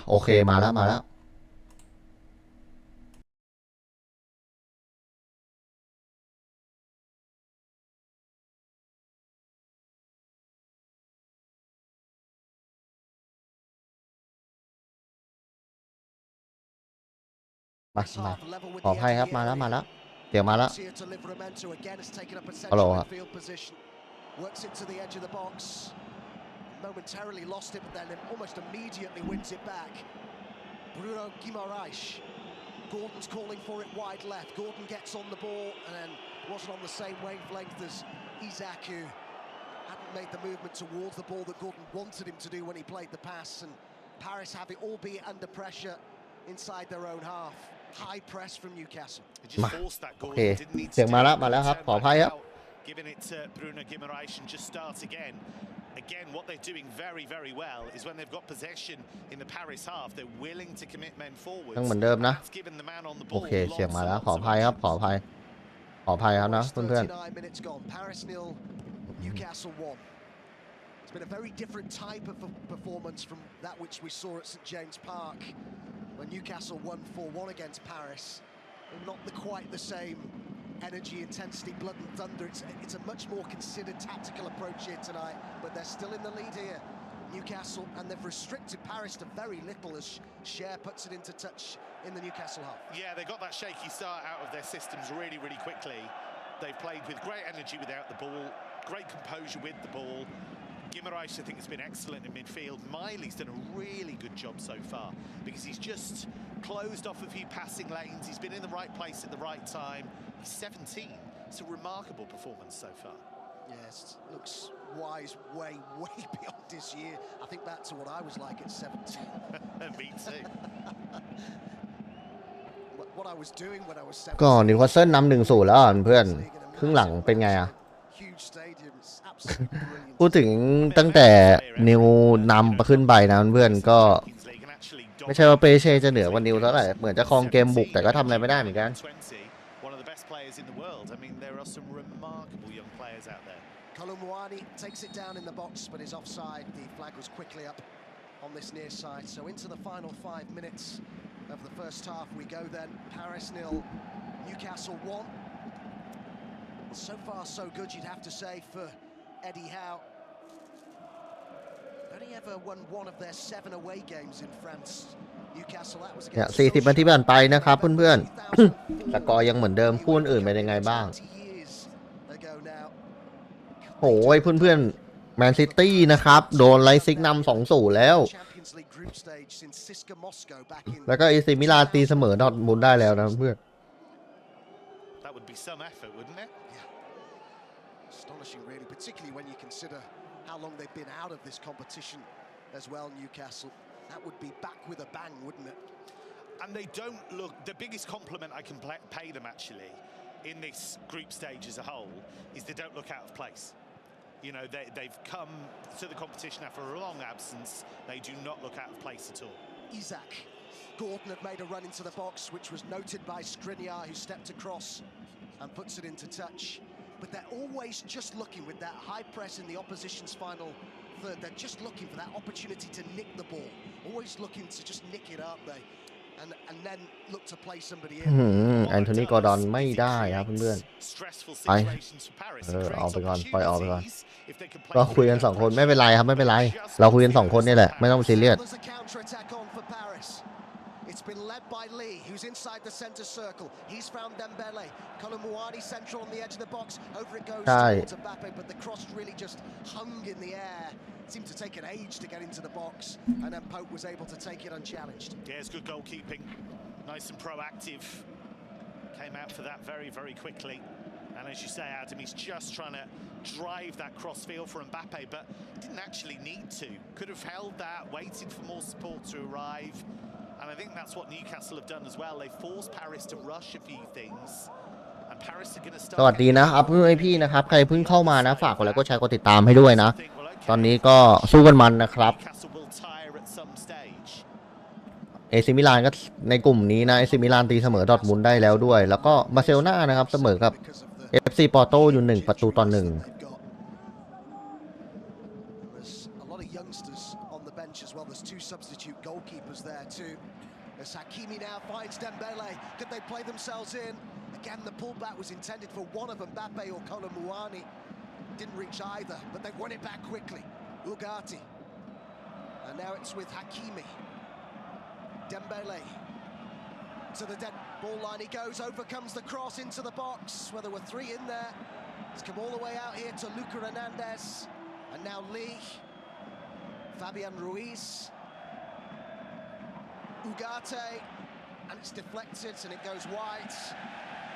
โอเคมาแล้ว มาขออภัยครับมาแล้วเดี๋ยวมาแล้วฮัลโหลครับ Works into the edge of the box. Momentarily lost it, but then almost immediately wins it back. Bruno Guimaraes. Gordon's calling for it wide left. Gordon gets on the ball and then wasn't on the same wavelength as Isak, who hadn't made the movement towards the ball that Gordon wanted him to do when he played the pass. And Paris have it, albeit under pressure, inside their own half. High press from Newcastle. โอเคเสียงมาแล้วครับขออภัยครับ Giving it to Bruno Guimaraes and just starts again. Again, what they're doing very, very well is when they've got possession in the Paris half, they're willing to commit men forwards. ยังเหมือนเดิมนะโอเคเสียงมาแล้วขออภัยครับขออภัยครับนะเพื่อน minutes gone. Paris 0, Newcastle 1. It's been a very different type of performance from that which we saw at St James Park when Newcastle won 4-1 against Paris. Not quite the same energy, intensity, blood and thunder. It's a much more considered tactical approach here tonight, but they're still in the lead here, Newcastle, and they've restricted Paris to very little as Cher puts it into touch in the Newcastle half. Yeah, they got that shaky start out of their systems really, really quickly. They've played with great energy without the ball, great composure with the ball. Guimaraes, I think, has been excellent in midfield. Miley's done a really good job so far because he's just closed off a few passing lanes. He's been in the right place at the right time. He's 17. It's a remarkable performance so far. Yes, looks wise way beyond this year. I think back to what I was like at 17. Me too. What I was doing when I was 17. ก็นิวคาสเซิลนำ 1-0 แล้วเพื่อนครึ่งหลังเป็นไงอะพูดถึงตั้งแต่นิวนำขึ้นไปนะเพื่อนก็ไม่ใช่ว่าเปเช่จะเหนือกว่านิวเท่าไหร่เหมือนจะครองเกมบุกแต่ก็ทำอะไรไม่ได้เหมือนกัน Kolomwani takes it down in the box but is offside. The flag was quickly up on this near side. So into the final 5 minutes of the first half we go then. Paris 0, Newcastle 1. So far so good, you'd have to say, for Eddie Howe. Only ever won one of their 7 away games in France. Newcastle, that was against 40 นาทีผ่านไปนะครับเพื่อนๆสกอร์ยังเหมือนเดิมคู่อื่นเป็นยังไงบ้างโอ้ยเพื่อนๆแมนซิตี้นะครับโดนไลซิกนำ 2-0 แล้วแล้วก็เอซีมิลานตีเสมอดอร์ทมุนด์ได้แล้วนะเพื่อนThat would be some effort, wouldn't it? Yeah. Astonishing, really, particularly when you consider how long they've been out of this competition as well, Newcastle. That would be back with a bang, wouldn't it? And they don't look... The biggest compliment I can pay them, actually, in this group stage as a whole, is they don't look out of place. You know, they've come to the competition after a long absence. They do not look out of place at all. Isak. Gordon had made a run into the box, which was noted by Skriniar, who stepped across and puts it into touch. But they're always just looking with that high press in the opposition's final third. They're just looking for that opportunity to nick the ball. Always looking to just nick it, aren't they? And then look to play somebody in. แอนโทนี กอร์ดอนไม่ได้ครับเพื่อนๆไปออกไปก่อนปล่อยออกไปก่อนก็คุยกัน2 คนไม่เป็นไรครับไม่เป็นไรเราคุยกัน2 คนนี่แหละไม่ต้องซีเรียสIt's been led by Lee, who's inside the centre circle. He's found Dembele. Kolomwani central on the edge of the box. Over it goes towards Mbappe, but the cross really just hung in the air. It seemed to take an age to get into the box, and then Pope was able to take it unchallenged. Yeah, it's good goalkeeping. Nice and proactive. Came out for that very, very quickly. And as you say, Adam, he's just trying to drive that cross field for Mbappe, but didn't actually need to. Could have held that, waited for more support to arrive. And I think that's what Newcastle have done as well. They forced Paris to rush a few things. And Paris are going to start. สวัสดีนะครับพี่นะครับใครเพิ่งเข้ามานะฝากกดไลค์กดแชร์กดติดตามให้ด้วยนะตอนนี้ก็สู้กันมันนะครับเอซิมิลานก็ในกลุ่มนี้นะเอซิมิลานตีเสมอดอร์ทมุนด์ได้แล้วด้วยแล้วก็บาร์เซโลนานะครับเสมอกับ FC ปอร์โตอยู่1-1As well, there's 2 substitute goalkeepers there too. As Hakimi now finds Dembele, could they play themselves in? Again, the pullback was intended for one of Mbappe or Kolomwani. Didn't reach either, but they won it back quickly. Ugarte, and now it's with Hakimi. Dembele to the dead. Ball line he goes, overcomes the cross into the box where there were 3 in there. It's come all the way out here to Luca Hernandez. And now Lee, Fabian Ruiz, Ugarte, and it's deflected and it goes wide.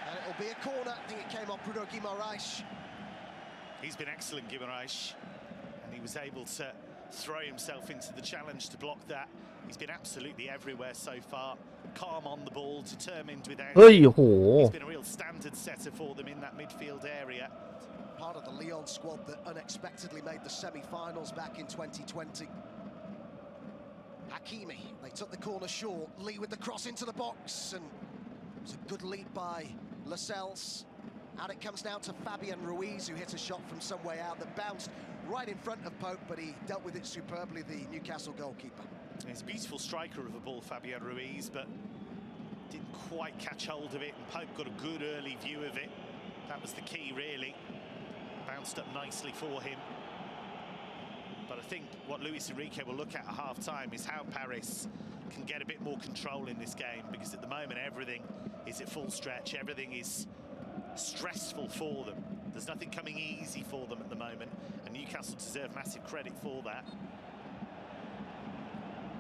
And it'll be a corner. I think it came off Bruno Guimaraes. He's been excellent, Guimaraes, and he was able to throw himself into the challenge to block that. He's been absolutely everywhere so far. Calm on the ball, determined with aim. เฮ้ยโห He's been a real standard setter for them in that midfield area. Part of the Lyon squad that unexpectedly made the semi-finals back in 2020. Hakimi, they took the corner short. Lee with the cross into the box, and it was a good lead by Lascelles. Out it comes now to Fabian Ruiz, who hit a shot from some way out that bounced right in front of Pope, but he dealt with it superbly, the Newcastle goalkeeper. He's a beautiful striker of the ball, Fabian Ruiz, but didn't quite catch hold of it, and Pope got a good early view of it. That was the key, really. Bounced up nicely for him. But I think what Luis Enrique will look at half-time is how Paris can get a bit more control in this game, because at the moment everything is at full stretch, everything is stressful for them. There's nothing coming easy for them at the moment, and Newcastle deserve massive credit for that.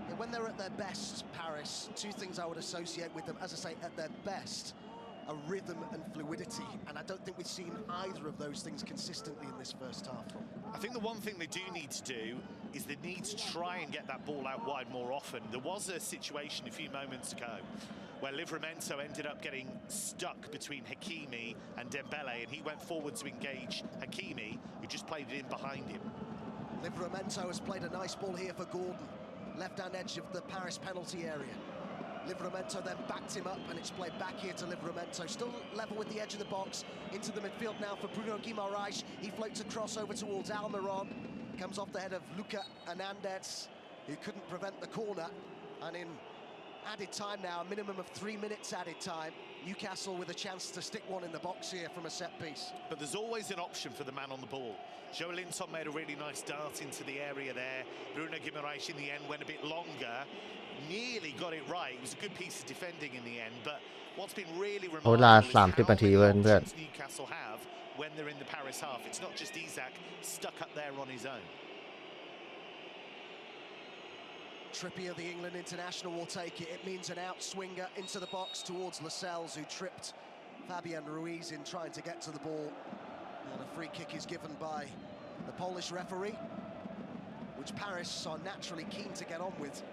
Yeah, when they're at their best, Paris, 2 things I would associate with them, as I say, at their best, are rhythm and fluidity, and I don't think we've seen either of those things consistently in this first half. I think the one thing they do need to do is they need to try and get that ball out wide more often. There was a situation a few moments ago where Livramento ended up getting stuck between Hakimi and Dembele, and he went forward to engage Hakimi, who just played it in behind him. Livramento has played a nice ball here for Gordon, left-hand edge of the Paris penalty area. Livramento then backed him up, and it's played back here to Livramento. Still level with the edge of the box. Into the midfield now for Bruno Guimaraes. He floats across over towards Almiron. Comes off the head of Luca Hernandez, who couldn't prevent the corner. And in added time now, a minimum of 3 minutes added time, Newcastle with a chance to stick one in the box here from a set piece. But there's always an option for the man on the ball. Joelinton made a really nice dart into the area there. Bruno Guimaraes in the end went a bit longer. Nearly got it right. It was a good piece of defending in the end, but what's been really remarkable is how many options Newcastle have when they're in the Paris half. It's not just Isak stuck up there on his own. Trippier, the England international, will take it. It means an outswinger into the box towards Lascelles, who tripped Fabian Ruiz in trying to get to the ball. And a free kick is given by the Polish referee, which Paris are naturally keen to get on with.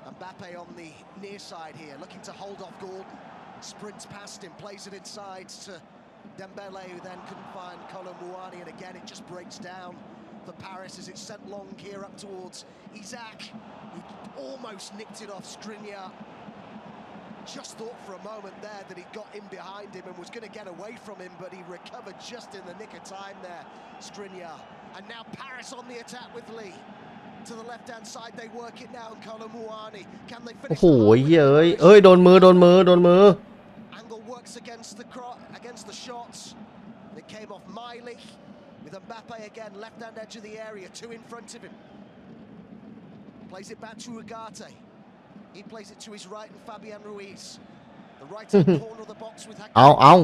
Mbappe on the near side here, looking to hold off Gordon. Sprints past him, plays it inside to Dembele, who then couldn't find Kolo Muani, and again it just breaks down for Paris as it's sent long here up towards Isak, who almost nicked it off Skriniar. Just thought for a moment there that he got in behind him and was going to get away from him, but he recovered just in the nick of time there, Skriniar. And now Paris on the attack with Lee. To the left-hand side, they work it now, and Kolo Muani. Can they finish? โอ้โหเอ้ยโดนมือ Angle works against the shots. It came off Miley with Mbappe again, left-hand edge of the area, 2 in front of him. Plays it back to Ugarte. He plays it to his right, and Fabian Ruiz. The right-hand corner of the box with Hakimi. เอา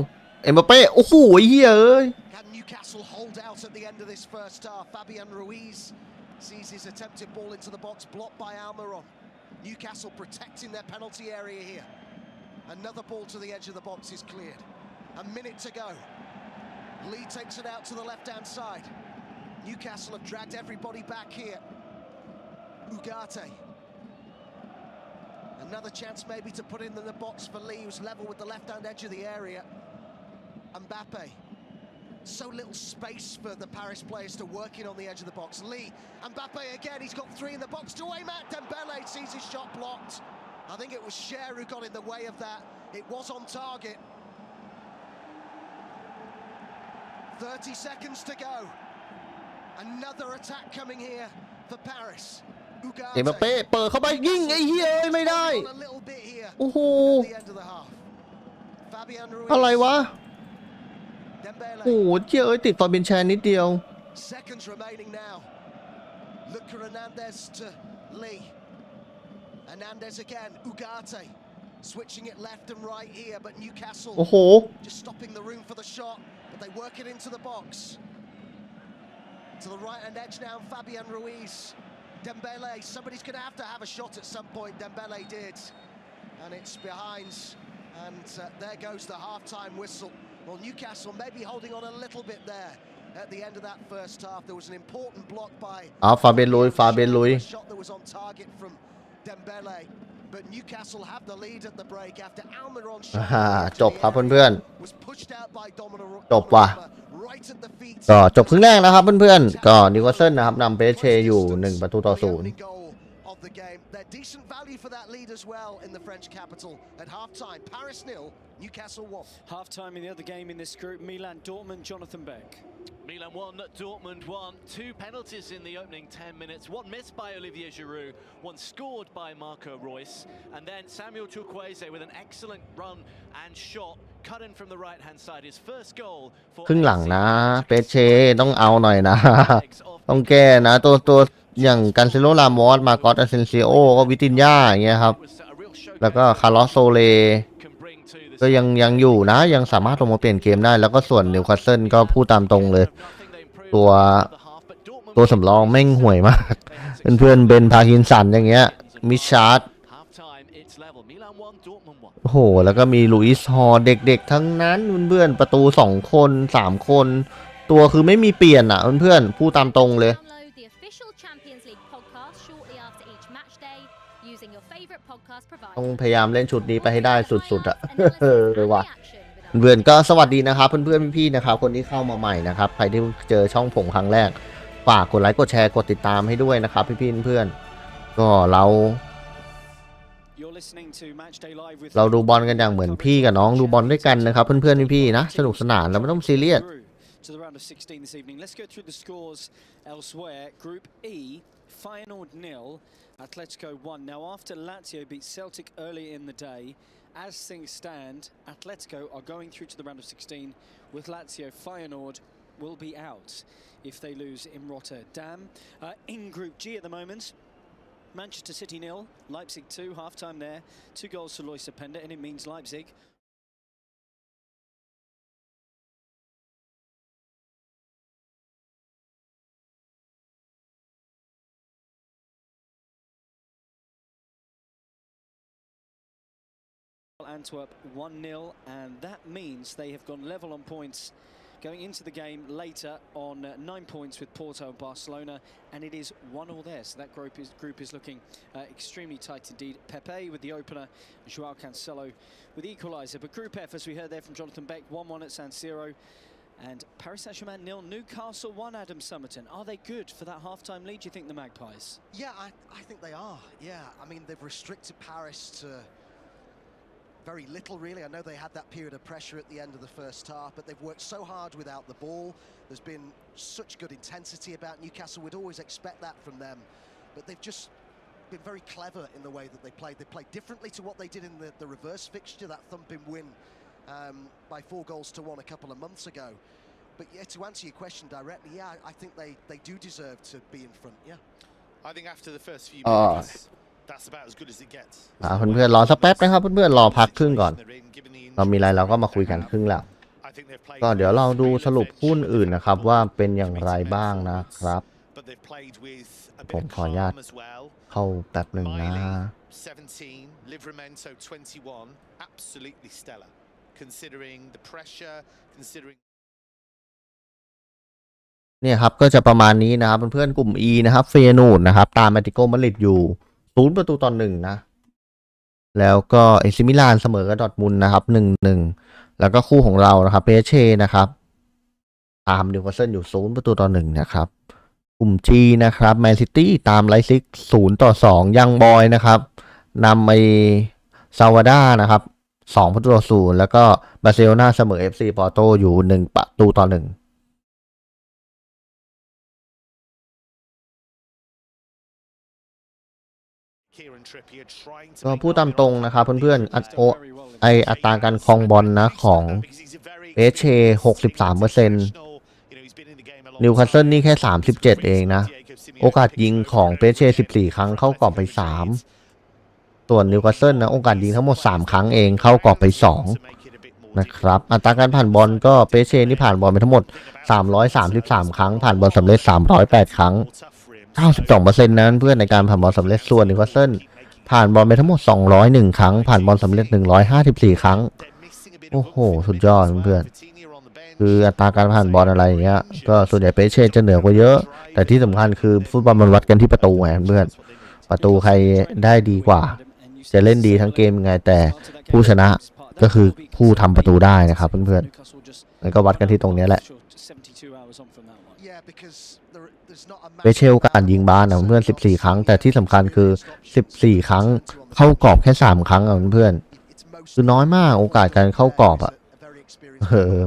เอ็มบัปเป้โอ้โหเอ้ย Can Newcastle hold out at the end of this first half? Fabian Ruiz sees his attempted ball into the box, blocked by Almiron. Newcastle protecting their penalty area here. Another ball to the edge of the box is cleared. A minute to go. Lee takes it out to the left-hand side. Newcastle have dragged everybody back here. Ugarte. Another chance maybe to put in the box for Lee, who's level with the left-hand edge of the area. Mbappe. So little space for the Paris players to work in on the edge of the box. Lee, Mbappe again, he's got 3 in the box to aim at. Dembele sees his shot blocked. I think it was Cher who got in the way of that. It was on target. 30 seconds to go. Another attack coming here for Paris. เอ็มบัปเป้เปิดเข้าไปยิงไอ้เหี้ยเอ้ยไม่ได้โอ้โหอะไรวะโอ้โหเจ้าเอ้ยติดฟอร์บินแชร์นิดเดียว Seconds remaining now. Luca Hernandez to Lee. Hernandez again. Ugarte. switching it left and right here, but Newcastle โอ้โห just stopping the room for the shot, but they work it into the box. To the right hand edge now, Fabian Ruiz. Dembele, somebody's going to have a shot at some point. Dembele did, and it's behind, and there goes the half-time whistle. Well, Newcastle maybe holding on a little bit there at the end of that first half. There was an important block by ฟาเบนลุย a shot that was on target from Dembele, but Newcastle have the lead at the break after Almiron จบครับเพื่อนๆ was pushed out by Donnarumma จบว่ะ right at the feet. ก็จบครึ่งแรกนะครับเพื่อนๆก็นิวคาสเซิลนะครับนำเปเชอยู่1-0 of the game. They're decent value for that lead as well in the French capital at half-time. Paris 0, Newcastle 1. Half-time in the other game in this group, Milan, Dortmund, Jonathan Beck. Milan 1, Dortmund 1. 2 penalties in the opening 10 minutes. One missed by Olivier Giroud, one scored by Marco Reus, and then Samuel Chukwueze with an excellent run and shot cut in from the right-hand side. His first goal for ครึ่งหลังนะเปเชต้องเอาหน่อยนะ ต้องแก้นะตัวอย่างกันเซโลลามอสมาโกสอาเซนซิโอก็วิตินญ่าอย่างเงี้ยครับแล้วก็คาร์ลอสโซเลก็ยังอยู่นะยังสามารถลงมาเปลี่ยนเกมได้แล้วก็ส่วนนิวคาสเซิลก็พูดตามตรงเลยตัวสำรองแม่งห่วยมากเพื่อนเบนพาคินสันอย่างเงี้ยมิชาร์ดโอ้โหแล้วก็มีลุยส์ฮอเด็กๆทั้งนั้นเพื่อนประตู2คน3คนตัวคือไม่มีเปลี่ยนอ่ะเพื่อนพูดตามตรงเลยต้องพยายามเล่นชุดนี้ไปให้ได้สุดๆอ่ะว่ะเพื่อนก็สวัสดีนะครับเพื่อนๆพี่ๆนะครับคนที่เข้ามาใหม่นะครับใครที่เจอช่องผมครั้งแรกฝากกดไลค์กดแชร์กดติดตามให้ด้วยนะครับพี่ๆเพื่อนๆก็เราดูบอลกันอย่างเหมือนพี่กับน้องดูบอลด้วยกันนะครับเพื่อนๆพี่ๆนะสนุกสนานแล้วไม่ต้องซีเรียสTo the round of 16 this evening. Let's go through the scores elsewhere. Group E, Feyenoord 0, Atletico 1. Now, after Lazio beat Celtic early in the day, as things stand, Atletico are going through to the round of 16 with Lazio. Feyenoord will be out if they lose in Rotterdam. In Group G at the moment, Manchester City 0, Leipzig 2, half-time there. 2 goals to Lois Openda, and it means Leipzig Antwerp 1-0, and that means they have gone level on points going into the game later on 9 points with Porto and Barcelona, and it is 1-1 there. So that group is looking extremely tight indeed. Pepe with the opener, Joao Cancelo with the equaliser. But Group F, as we heard there from Jonathan Beck, 1-1 at San Siro. And Paris Saint-Germain 0, Newcastle 1, Adam Summerton. Are they good for that half-time lead, do you think, the Magpies? Yeah, I think they are, yeah. I mean, they've restricted Paris to very little, really. I know they had that period of pressure at the end of the first half, but they've worked so hard without the ball. There's been such good intensity about Newcastle. We'd always expect that from them, but they've just been very clever in the way that they played. They played differently to what they did in the reverse fixture, that thumping win by 4-1 a couple of months ago. But yeah, to answer your question directly, yeah, I think they do deserve to be in front, yeah. I think after the first few minutes, that's about as good as it gets. เพื่อนๆรอสักแป๊บนะครับเพื่อนๆรอพักครึ่งก่อนเรามีอะไรเราก็มาคุยกันครึ่งแล้วก็เดี๋ยวเราดูสรุปหุ้นอื่นนะครับว่าเป็นอย่างไรบ้างนะครับผมขออนุญาตเข้าแป๊บหนึ่งนะ17 Livramento 21 absolutely stellar considering the pressure considering เนี่ยครับก็จะประมาณนี้นะครับเพื่อนๆกลุ่ม E นะครับเฟยนูร์ดนะครับตามแอตติโกมาดริดอยู่0-1นะแล้วก็เอซิมิลานเสมอกับดอร์ทมุนด์นะครับ1-1แล้วก็คู่ของเรานะครับเปเช่นะครับตามนิวคาสเซิลอยู่0-1นะครับกลุ่ม G นะครับแมนซิตี้ตามไลป์ซิก0-2ยังบอยนะครับนำไปซาวาด้านะครับ2-0แล้วก็บาร์เซโลนาเสมอ FC ปอร์โตอยู่1-1ก็พูดตามตรงนะครับเพื่อนๆอัตราการครองบอลนะของเอเช 63% นิวคาสเซิลนี่แค่37เองนะโอกาสยิงของเปเช่14ครั้งเข้ากรอบไป3 ส่วนนิวคาสเซิลนะโอกาสยิงทั้งหมด3ครั้งเองเข้ากรอบไป2นะครับอัตราการผ่านบอลก็เปเช่นี่ผ่านบอลไปทั้งหมด333ครั้งผ่านบอลสำเร็จ308ครั้ง92%นั้นเพื่อนในการผ่านบอลสำเร็จส่วนนิวคาสเซิลผ่านบอลไปทั้งหมด201ครั้งผ่านบอลสำเร็จ154ครั้งโอ้โหสุดยอดเพื่อนคืออัตราการผ่านบอลอะไรอย่างเงี้ยก็ส่วนใหญ่เปเช่จะเหนือกว่าเยอะแต่ที่สำคัญคือฟุตบอลมันวัดกันที่ประตูไงเพื่อนประตูใครได้ดีกว่าจะเล่นดีทั้งเกมไงแต่ผู้ชนะก็คือผู้ทำประตูได้นะครับเพื่อนๆมันก็วัดกันที่ตรงนี้แหละเปเช่โอกาสยิงบาสนะเพื่อน14ครั้งแต่ที่สำคัญคือ14ครั้งเข้ากรอบแค่3ครั้งเพื่อนคือน้อยมากโอกาสการเข้ากรอบอ่ะ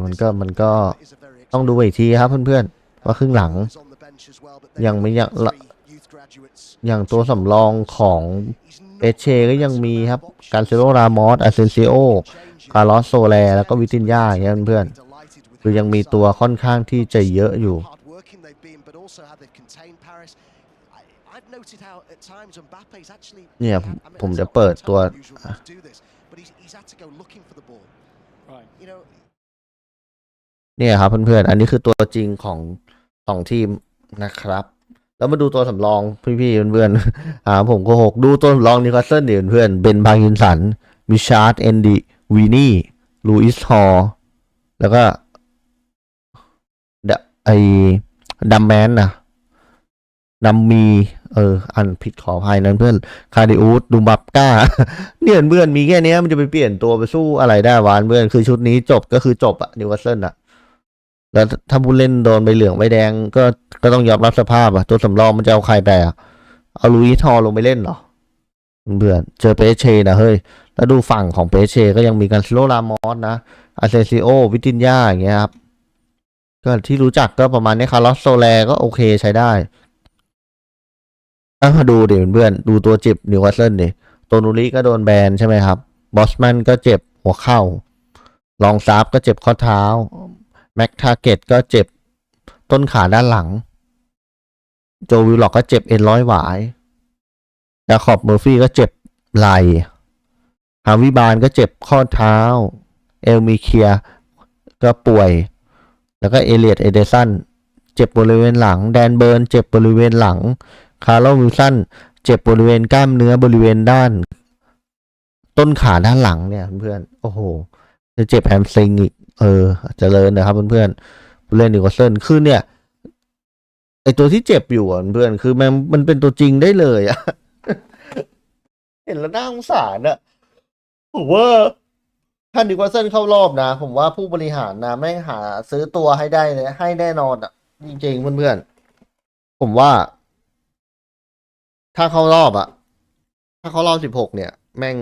มันก็ต้องดูอีกทีครับเพื่อนๆว่าครึ่งหลังยังไม่อย่างตัวสำรองของเปเช่ก็ยังมีครับการเซโลรามอสอาเซนซิโอคาร์ลอสโซแลแล้วก็วิตินญาอย่างเงี้ยเพื่อนๆคือยังมีตัวค่อนข้างที่จะเยอะอยู่เนี่ยผมจะเปิดตัวเนี่ยครับเพื่อนๆอันนี้คือตัวจริงของทีมนะครับแล้วมาดูตัวสำรองพี่ๆเพื่อนๆผมโกหกดูตัวสำรองนิวคาสเซิลเนี่ยเพื่อนเป็นพากินสันมิชาร์ดเอนดีวีนี่ลูอิสฮอร์แล้วก็ดัมแมนนะดัมมีอันผิดขออภัยนั้นเพื่อนคาร์ดิอูสดูบับก้าเนี่ยเพื่อนมีแค่นี้มันจะไปเปลี่ยนตัวไปสู้อะไรได้วานเพื่อนคือชุดนี้จบก็คือจบอะนิวคาสเซิลอะแล้วถ้าผู้เล่นโดนใบเหลืองใบแดงก็ต้องยอมรับสภาพอะตัวสำรองมันจะเอาใครไปอะเอาลุยทอลงไปเล่นเหรอเพื่อนเจอเปเช่นะเฮ้ยแล้วดูฝั่งของเปเช่ก็ยังมีการซิโลรามอสนะอาเซซิโอวิตินญาอย่างเงี้ยครับก็ที่รู้จักก็ประมาณนี้คาร์ลอสโซแลก็โอเคใช้ได้มาดูเดี๋ยวเพื่อนดูตัวเจ็บนิวคาสเซิลดิโตนูริก็โดนแบนใช่ไหมครับบอสแมนก็เจ็บหัวเข่าลองซาร์ฟก็เจ็บข้อเท้าแม็กทาเกตก็เจ็บต้นขาด้านหลังโจวิลล็อกก็เจ็บเอ็นร้อยหวายยาคอบเมอร์ฟี่ก็เจ็บไหล่ฮาวิบานก็เจ็บข้อเท้าเอลมีเคียก็ป่วยแล้วก็เอเลียดเอเดสันเจ็บบริเวณหลังแดนเบิร์นเจ็บบริเวณหลังคาร์ลวิลสันเจ็บบริเวณกล้ามเนื้อบริเวณด้านต้นขาด้านหลังเนี่ยเพื่อนโอ้โหจะเจ็บแฮมสตริงอีกเจริญนะครับเพื่อนๆเล่นนิวคาสเซิลคือเนี่ยไอตัวที่เจ็บอยู่เพื่อนคือมันเป็นตัวจริงได้เลยอะ เห็นแล้วน่าสงสารอะผมว่าถ้านิวคาสเซิลเข้ารอบนะผมว่าผู้บริหารนะแม่งหาซื้อตัวให้ได้เลยให้แน่นอนอะจริงๆเพื่อนๆผมว่าถ้าเข้ารอบถ้าเข้ารอบ16เนี่ยแม่ง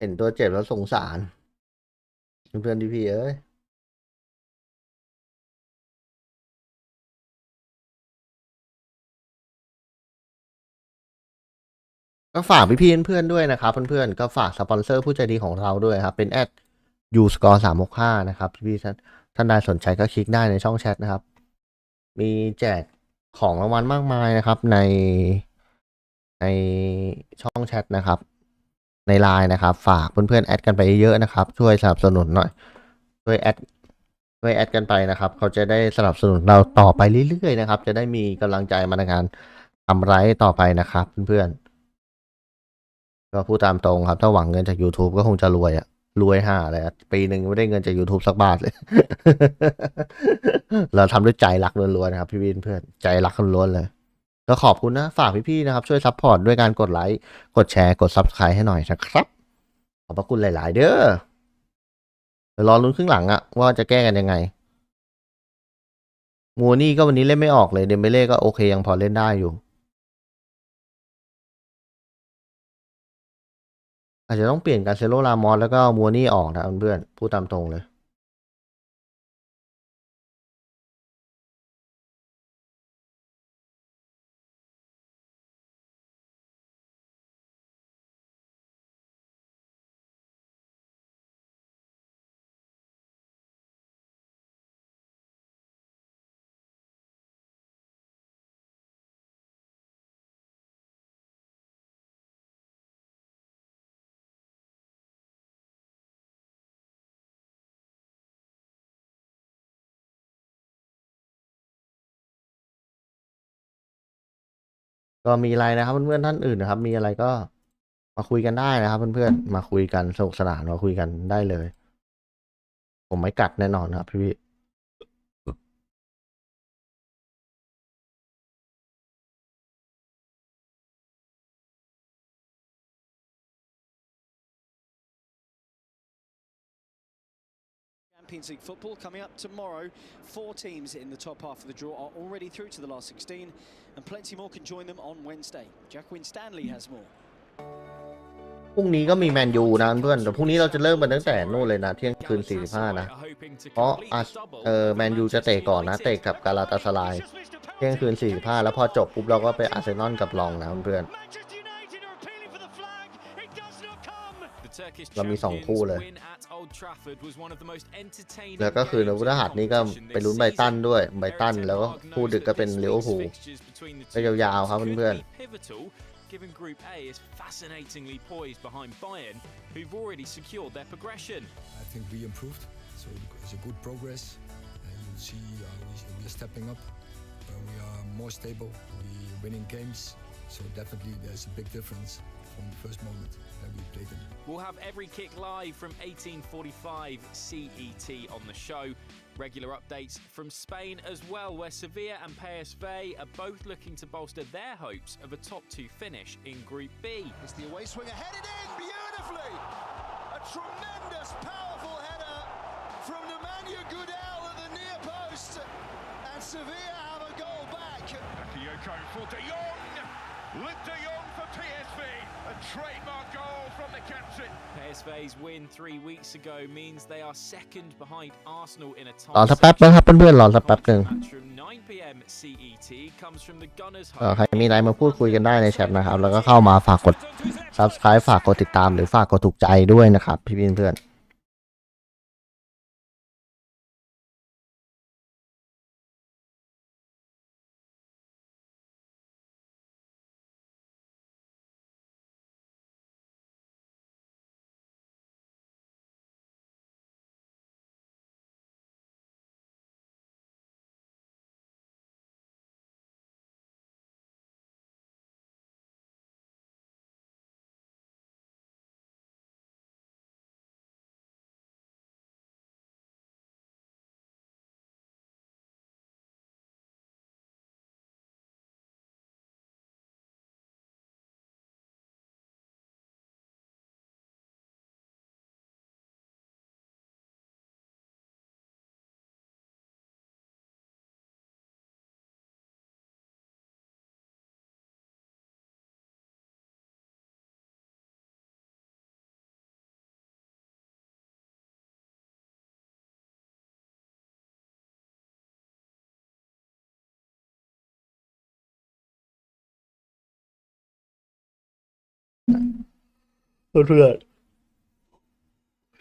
เห็นตัวเจ็บแล้วสงสารเพื่อนๆพี่เอ้ยก็ฝากพี่ๆเพื่อนๆด้วยนะครับเพื่อนๆก็ฝากสปอนเซอร์ผู้ใจดีของเราด้วยครับเป็นยูสกอร์365นะครับพี่ท่านใดสนใจก็คลิกได้ในช่องแชทนะครับมีแจกของรางวัลมากมายนะครับในช่องแชทนะครับในไลน์นะครับฝากเพื่อนๆแอดกันไปเยอะๆนะครับช่วยสนับสนุนหน่อยช่วยแอดกันไปนะครับเขาจะได้สนับสนุนเราต่อไปเรื่อยๆนะครับจะได้มีกำลังใจมาในการทำไลฟ์ต่อไปนะครับเพื่อนๆก็พูดตามตรงครับถ้าหวังเงินจาก YouTube ก็คงจะรวยรวยห่าเลยปีหนึ่งไม่ได้เงินจาก YouTube สักบาทเลย เราทำด้วยใจรักล้วนๆนะครับพี่วินเพื่อนใจรักล้วนๆเลยก็ขอบคุณนะฝากพี่ๆนะครับช่วยซัพพอร์ตด้วยการกดไลค์กดแชร์กด Subscribe ให้หน่อยนะครับขอบพระคุณหลายๆเด้อเดี๋ยวรอลุ้นครึ่งหลังว่าจะแก้กันยังไงมูนี่ก็วันนี้เล่นไม่ออกเลยเดมเบเล่ก็โอเคยังพอเล่นได้อยู่ อาจจะต้องเปลี่ยนการเซโลรามอสแล้วก็มัวนี่ออกนะเพื่อนพูดตามตรงเลยก็มีอะไรนะครับเพื่อนๆท่านอื่นนะครับมีอะไรก็มาคุยกันได้นะครับเพื่อนๆมาคุยกันสนุกสนานมาคุยกันได้เลยผมไม่กัดแน่นอนครับพี่Champions League football coming up tomorrow. 4 teams in the top half of the draw are already through to the last 16, and plenty more can join them on Wednesday. Jack Winstanley has more. พรุ่งนี้ก็มีแมนยูนะเพื่อนแต่พรุ่งนี้เราจะเริ่มกันตั้งแต่นู่นเลยนะเที่ยงคืน45นะเพราะแมนยูจะเตะก่อนนะเตะกับกาลาตาสลายเที่ยงคืน45แล้วพอจบปุ๊บเราก็ไปอาร์เซนอลกับลองนะเพื่อนเรามี2คู่เลยแล้วก็คือในวันพฤหัสนี้ก็ไปลุ้นไบรตันด้วยไบรตันแล้วก็คู่ดึกก็เป็นลิเวอร์พูลก็ยาวๆครับเพื่อนgiven Group A is fascinatingly poised behind Bayern, who've already secured their progression. I think we improved, so it's a good progress. You see we're stepping up, we are more stable, we're winning games, so definitely there's a big difference from the first moment that we played them. We'll have every kick live from 18:45 CET on the show. Regular updates from Spain as well, where Sevilla and PSV are both looking to bolster their hopes of a top 2 finish in Group B. It's the away swinger headed in beautifully. A tremendous, powerful header from Nemanja Gudel at the near post, and Sevilla have a goal back. Bakayoko for De Jong. Luke De Jong for PSV. A trademark goal from the captain. PSV's win 3 weeks ago means they are second behind Arsenal in a รอสักแป๊บนะครับเพื่อนๆรอสักแป๊บนึง 9 p.m. CET comes from the Gunners ใครมีอะไรมาพูดคุยกันได้ในแชทนะครับแล้วก็เข้ามาฝากกด Subscribe ฝากกดติดตามหรือฝากกดถูกใจด้วยนะครับพี่เพื่อนๆ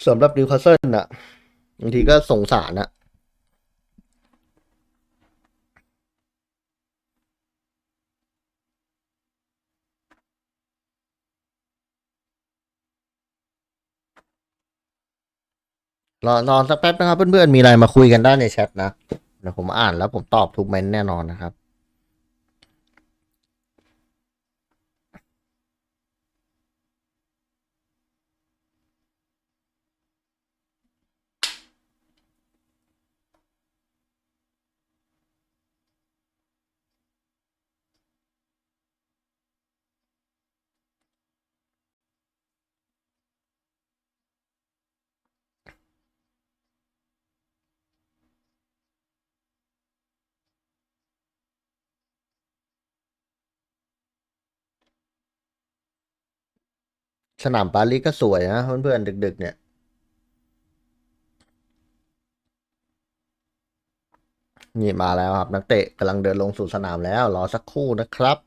สำหรับนิวคาสเซิลน่ะบางทีก็สงสารนะรอสักแป๊บนะครับเพื่อนๆมีอะไรมาคุยกันได้ในแชทนะเดี๋ยวผมอ่านแล้วผมตอบทุกเมนต์แน่นอนนะครับ สนามปารีสก็สวยนะเพื่อนๆดึกๆเนี่ยนี่มาแล้วครับนักเตะกำลังเดินลงสู่สนามแล้วรอสักครู่นะครับ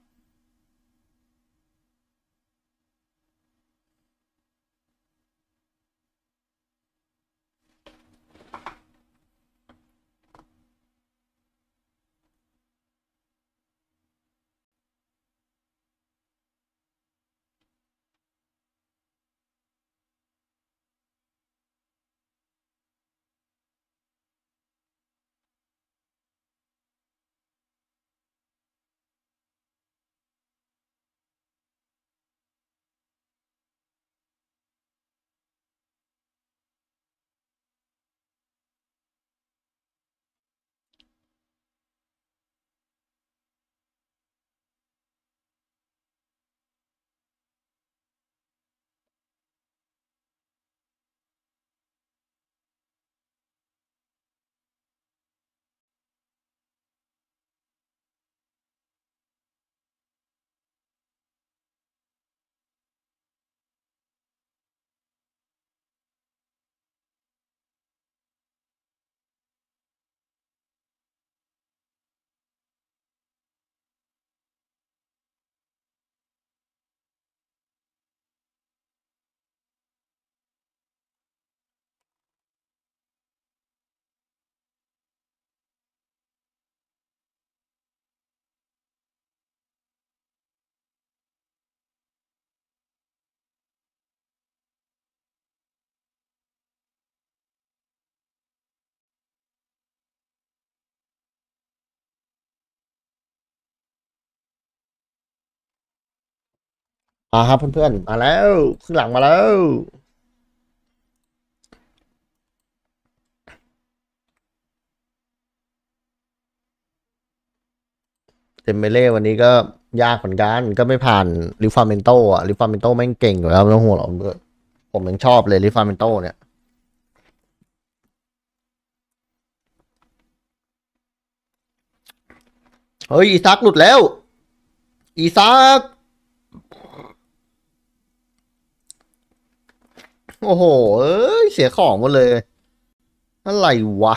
มาครับเพื่อนๆมาแล้วครึ่งหลังมาแล้วเดมเบเล่วันนี้ก็ยากเหมือนกันก็ไม่ผ่านลิฟาเมนโตอ่ะลิฟาเมนโตแม่งเก่งอยู่แล้วไม่ต้องห่วงหรอกเพื่อนผมยังชอบเลยลิฟาเมนโตเนี่ยเฮ้ยอีซักหลุดแล้วอีซักโอ้โหเอ้ยเสียของหมดเลยอะไรวะ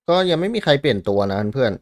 ก็ยังไม่มีใครเปลี่ยนตัวนะเพื่อน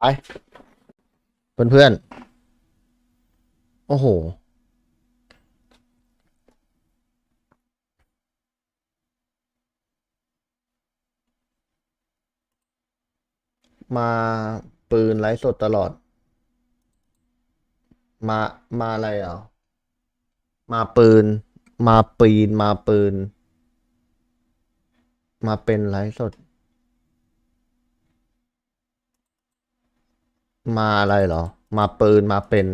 ไปเพื่อนๆโอ้โหมาปืนไลฟ์สดตลอดมาอะไรอ่ะมาปืนมาปีนมาปืนมาเป็นไลฟ์สดมาอะไรเหรอมาปืนมาเป็น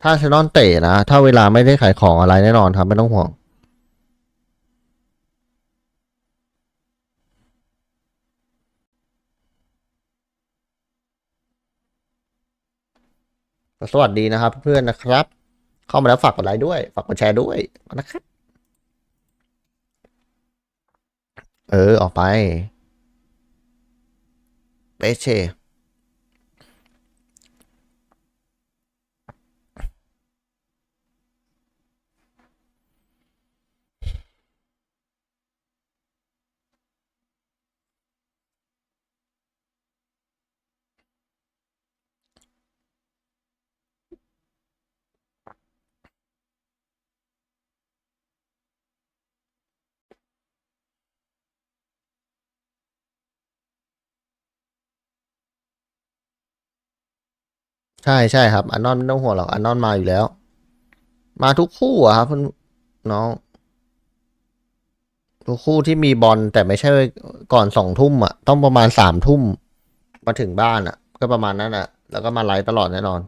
ถ้าอาร์เซนอลเตะนะถ้าเวลาไม่ได้ขายของอะไรแน่นอนครับไม่ต้องห่วงสวัสดีนะครับเพื่อนนะครับเข้ามาแล้วฝากกดไลค์ด้วยฝากกดแชร์ด้วยนะครับออกไปเปเช่ใช่ครับอันนอนไม่ต้องห่วงหรอกอันนอนมาอยู่แล้วมาทุกคู่อะครับคุณน้องทุกคู่ที่มีบอลแต่ไม่ใช่ก่อน2 ทุ่มอ่ะต้องประมาณ3 ทุ่มมาถึงบ้านอ่ะก็ประมาณนั้นอ่ะแล้วก็มาไลฟ์ตลอดแน่นอน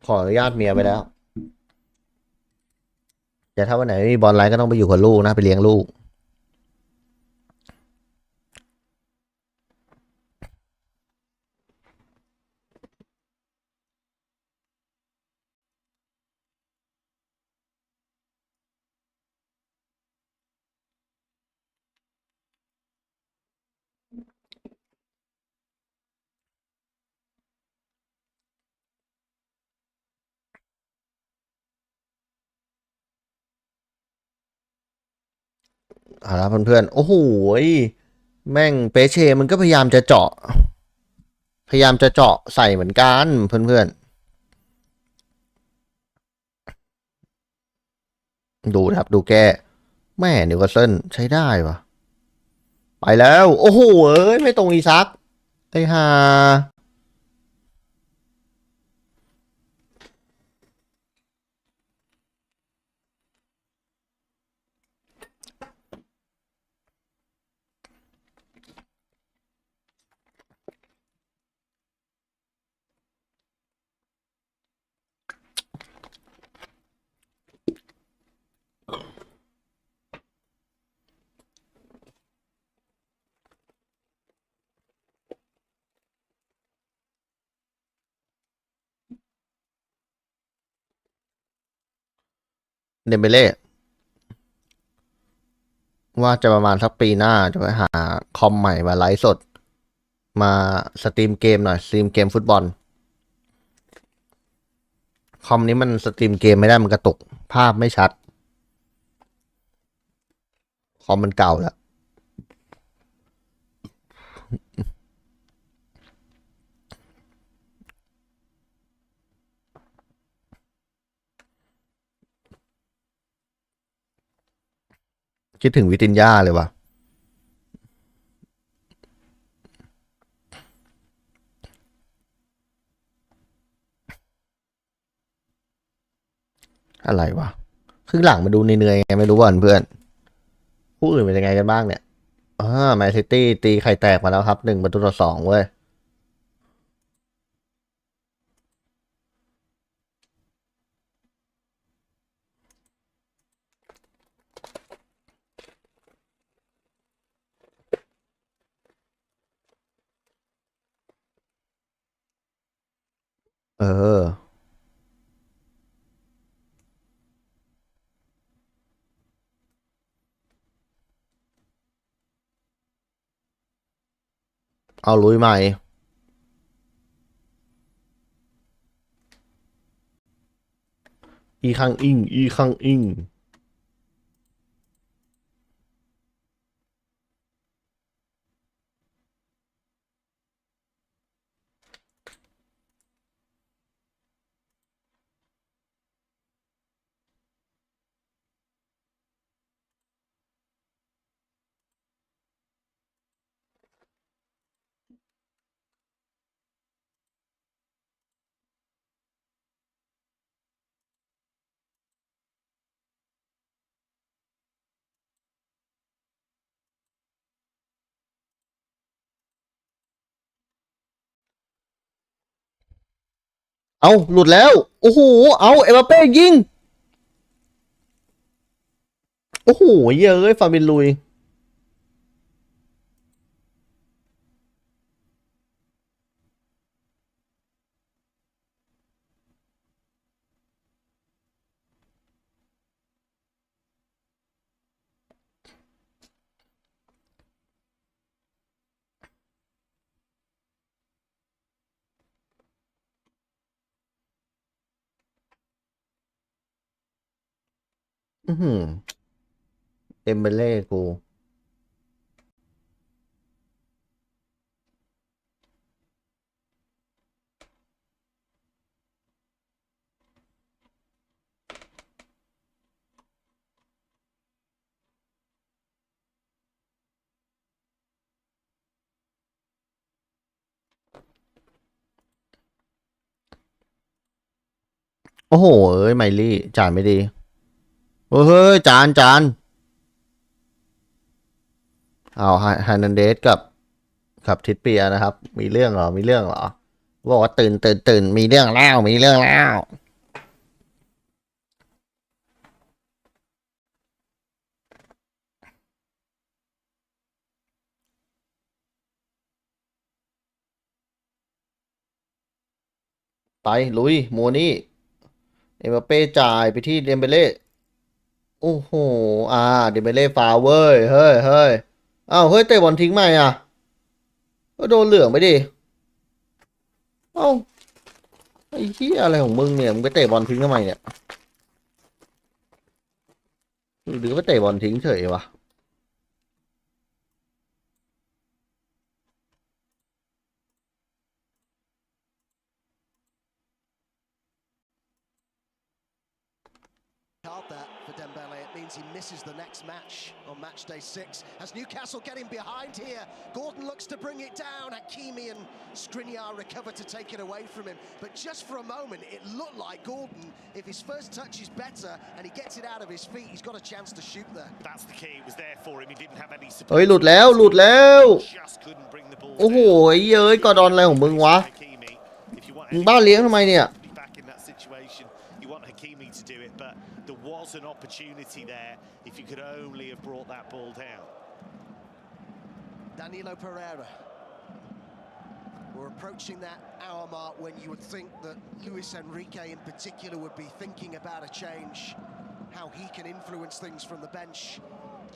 ขออนุญาตเมียไปแล้วแต่ถ้าวันไหนไม่มีบอลไลฟ์ก็ต้องไปอยู่กับลูกนะไปเลี้ยงลูกเอาละเพื่อนๆโอ้โหแม่งเปเช่มันก็พยายามจะเจาะใส่เหมือนกันเพื่อนๆดูครับดูแกแม่นิวคาสเซิลใช้ได้วะไปแล้วโอ้โหไม่ตรงอีซักไอ้ห่าเดมเบเล่ว่าจะประมาณสักปีหน้าจะไปหาคอมใหม่มาไลฟ์สดมาสตรีมเกมหน่อยสตรีมเกมฟุตบอลคอมนี้มันสตรีมเกมไม่ได้มันกระตุกภาพไม่ชัดคอมมันเก่าแล้วคิดถึงวิตินยาเลยว่ะอะไรวะครึ่งหลังมาดูเหนื่อยๆไงไม่รู้ว่าเพื่อนผู้อื่นเป็นยังไงกันบ้างเนี่ยแมนซิตี้ตีไข่แตกมาแล้วครับ1-2เว้ยเอาลุยใหม่อีคังอิง เอาหลุดแล้วโอ้โหเอาเอ็มบัปเป้ยิงโอ้โหเยอะเลยฟาบินลุยเดมเบเล่กูโอ้โหเอ้ยไมลี่จ่ายไม่ดีเฮ้ยจานเอาไฮนันเดสกับทิดเปียนะครับมีเรื่องเหรอบอกว่าตื่นมีเรื่องแล้วไปลุยโมนี่เอ็มบัปเป้จ่ายไปที่เดมเบเล่โอ้โหเดมเบเล่ฟาวเว้ยเฮ้ยอ้าวเฮ้ยเตะบอลทิ้งไหมก็โดนเหลืองไปดิเอ้าไอ้เหี้ยอะไรของมึงเนี่ยมึงไปเตะบอลทิ้งทำไมเนี่ยหรือไปเตะบอลทิ้งเฉยวะ Hard that for Dembele. It means he misses the next match on match day 6. As Newcastle getting behind here, Gordon looks to bring it down. Hakimi and Skriniar recover to take it away from him. But just for a moment, it looked like Gordon, if his first touch is better and he gets it out of his feet, he's got a chance to shoot there. That's the key. It was there for him. He didn't have any support. เฮ้ยหลุดแล้ว Just couldn't bring the ball โอ้โห down. เย้ยกอดอนอะไรของมึงวะ Hakimi, if you want มึงบ้าเลี้ยงทำไมเนี่ย to be back in that situation, you want Hakimi to do it, but there was an opportunity there if you could only have brought that ball down. Danilo Pereira. We're approaching that hour mark when you would think that Luis Enrique in particular would be thinking about a change, how he can influence things from the bench.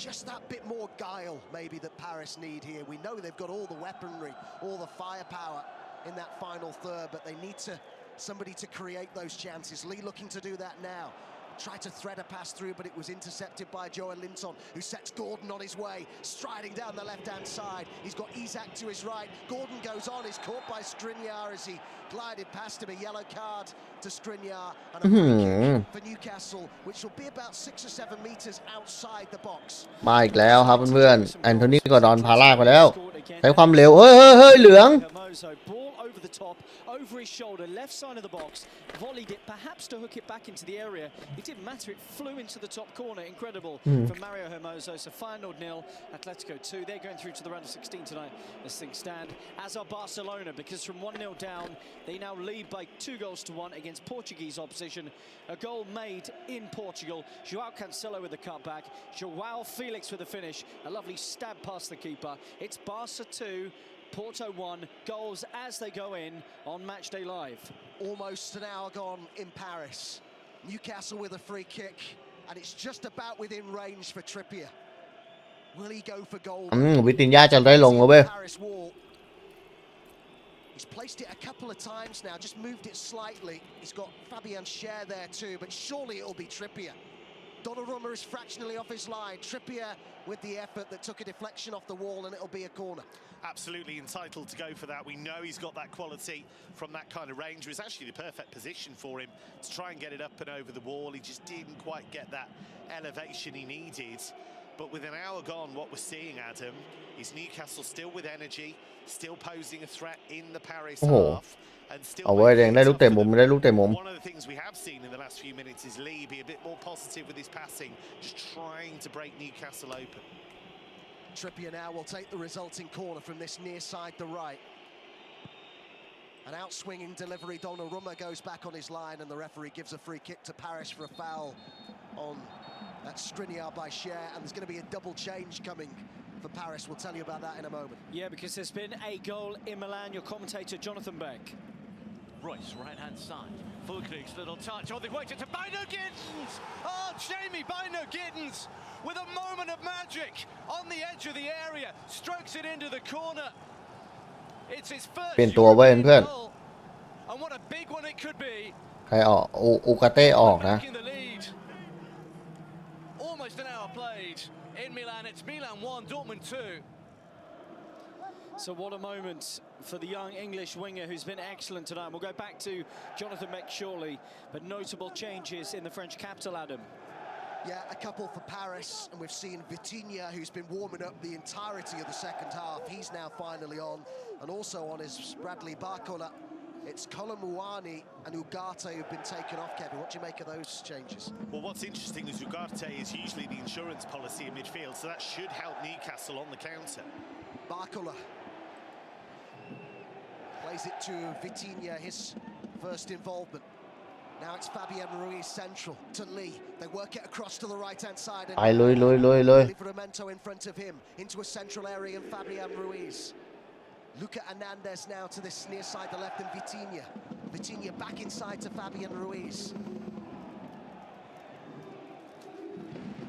Just that bit more guile maybe that Paris need here. We know they've got all the weaponry, all the firepower in that final third, but they need somebody to create those chances. Lee looking to do that now. Tried to thread a pass through, but it was intercepted by Joel Linton, who sets Gordon on his way, striding down the left-hand side. He's got Isak to his right. Gordon goes on, is caught by Skriniar as he glided past him. A yellow card to Skriniar, and a free kick for Newcastle, which will be about 6 or 7 meters outside the box. มาอีกแล้วครับเพื่อนๆแอนโทนีกอดอนพาลากไปแล้วใช้ความเร็วเฮ้ยเหลือง Ball over the top, over his shoulder, left side of the box, volleyed it, perhaps to hook it back into the area. It didn't matter, it flew into the top corner. Incredible from Mario Hermoso. So final 0, Atletico 2. They're going through to the round of 16 tonight as things stand. As are Barcelona, because from 1-0 down, they now lead by 2-1 against Portuguese opposition. A goal made in Portugal. Joao Cancelo with the cutback. Joao Felix with the finish. A lovely stab past the keeper. It's Barca 2. Porto 1, goals as they go in on Matchday Live. Almost an hour gone in Paris. Newcastle with a free kick, and it's just about within range for Trippier. Will he go for goal? วิตินยาจะได้ลงแล้วเว้ย He's placed it a couple of times now, just moved it slightly. He's got Fabian Schär there too, but surely it'll be Trippier. Donnarumma is fractionally off his line. Trippier with the effort that took a deflection off the wall, and it'll be a corner. Absolutely entitled to go for that. We know he's got that quality from that kind of range. It was actually the perfect position for him to try and get it up and over the wall. He just didn't quite get that elevation he needed. But with an hour gone, what we're seeing, Adam, is Newcastle still with energy, still posing a threat in the Paris half. เอาไว้แดงได้ลูกเตะมุมได้ลูกเตะมุม One of the things we have seen in the last few minutes is Lee be a bit more positive with his passing, just trying to break Newcastle open. Trippier now will take the resulting corner from this near side, the right. An out-swinging delivery, Donnarumma goes back on his line and the referee gives a free kick to Paris for a foul on Skriniar by Cher, and there's going to be a double change coming for Paris. We'll tell you about that in a moment. Yeah, because there's been a goal in Milan. Your commentator, Jonathan Beck. Royce, right-hand side. Fulkrug's little touch. Oh, they've waited to Bino Gittins! Oh, Jamie Bino Gittins with a moment of magic on the edge of the area. Strokes it into the corner. It's his first เป็นตัวเว้ยเพื่อน goal. And what a big one it could be. ใครออกอูกาเต้ออกนะ Back in the lead. Almost an hour played in Milan. It's Milan 1, Dortmund 2. So what a moment for the young English winger who's been excellent tonight. We'll go back to Jonathan Beck shortly, but notable changes in the French capital, Adam. Yeah, a couple for Paris, and we've seen Vitinha, who's been warming up the entirety of the second half. He's now finally on, and also on is Bradley Barcola. It's Colomouani and Ugarte who've been taken off, Kevin. What do you make of those changes? Well, what's interesting is Ugarte is usually the insurance policy in midfield, so that should help Newcastle on the counter. Barcola plays it to Vitinha, his first involvement. Now it's Fabian Ruiz central to Lee. They work it across to the right-hand side. And Livramento in front of him into a central area, and Fabian Ruiz. Luca Hernandez now to this near side, the left, and Vitinha. Vitinha back inside to Fabian Ruiz.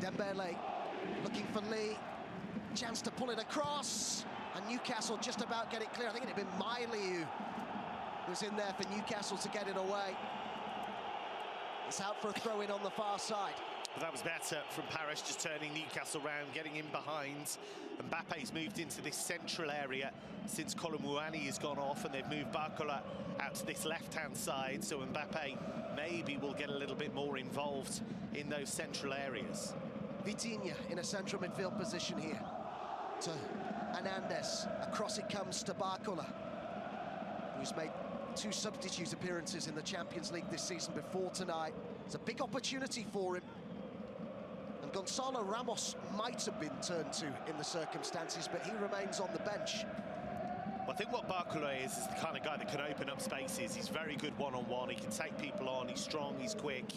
Dembele looking for Lee. Chance to pull it across. And Newcastle just about get it clear. I think it had been Miley who was in there for Newcastle to get it away. It's out for a throw-in on the far side. But that was better from Paris, just turning Newcastle round, getting in behind. Mbappe's moved into this central area since Colomouani has gone off, and they've moved Barcola out to this left-hand side, so Mbappe maybe will get a little bit more involved in those central areas. Vitinha in a central midfield position here to Hernandez. Across it comes to Barcola, who's made 2 substitute appearances in the Champions League this season before tonight. It's a big opportunity for him. And Gonzalo Ramos might have been turned to in the circumstances, but he remains on the bench. Well, I think what Barcola is the kind of guy that can open up spaces. He's very good one-on-one. He can take people on. He's strong. He's quick.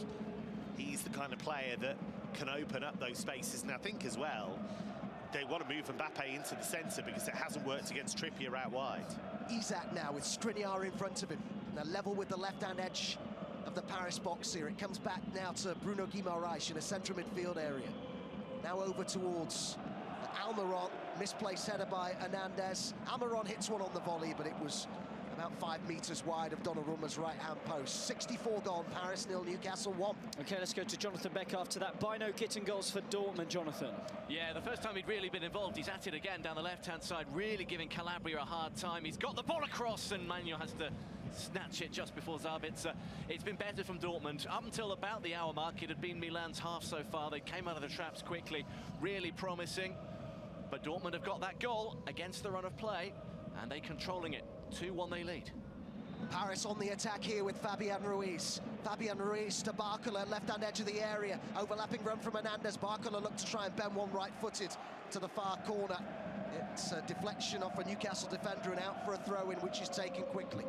He's the kind of player that can open up those spaces. And I think as well, they want to move Mbappe into the centre because it hasn't worked against Trippier out wide. Isak now with Skriniar in front of him. Now level with the left-hand edge of the Paris box here. It comes back now to Bruno Guimaraes in a central midfield area. Now over towards Almiron. Misplaced header by Hernandez. Almiron hits one on the volley, but it was about 5 metres wide of Donnarumma's right-hand post. 64 gone, Paris 0, Newcastle 1. Okay, let's go to Jonathan Beck after that. Bino Gitten goals for Dortmund, Jonathan. Yeah, the first time he'd really been involved, he's at it again down the left-hand side, really giving Calabria a hard time. He's got the ball across, and Manu has to snatch it just before Zabitzer. It's been better from Dortmund. Up until about the hour mark, it had been Milan's half so far. They came out of the traps quickly, really promising. But Dortmund have got that goal against the run of play, and they're controlling it. 2-1 they lead. Paris on the attack here with Fabian Ruiz. Fabian Ruiz to Barcola, left-hand edge of the area. Overlapping run from Hernandez. Barcola looked to try and bend one right-footed to the far corner. It's a deflection off a Newcastle defender and out for a throw-in, which is taken quickly.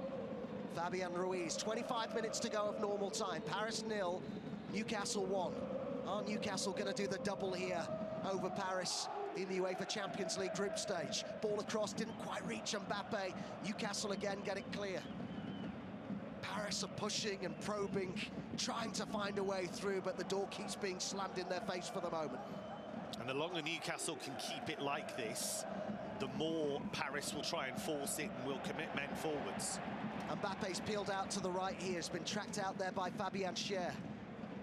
Fabian Ruiz, 25 minutes to go of normal time. Paris 0, Newcastle 1. Are Newcastle going to do the double here over Paris in the UEFA Champions League group stage? Ball across, didn't quite reach Mbappe. Newcastle again get it clear. Paris are pushing and probing, trying to find a way through, but the door keeps being slammed in their face for the moment. And the longer Newcastle can keep it like this, the more Paris will try and force it and will commit men forwards. Mbappe's peeled out to the right here. Has been tracked out there by Fabian Cher.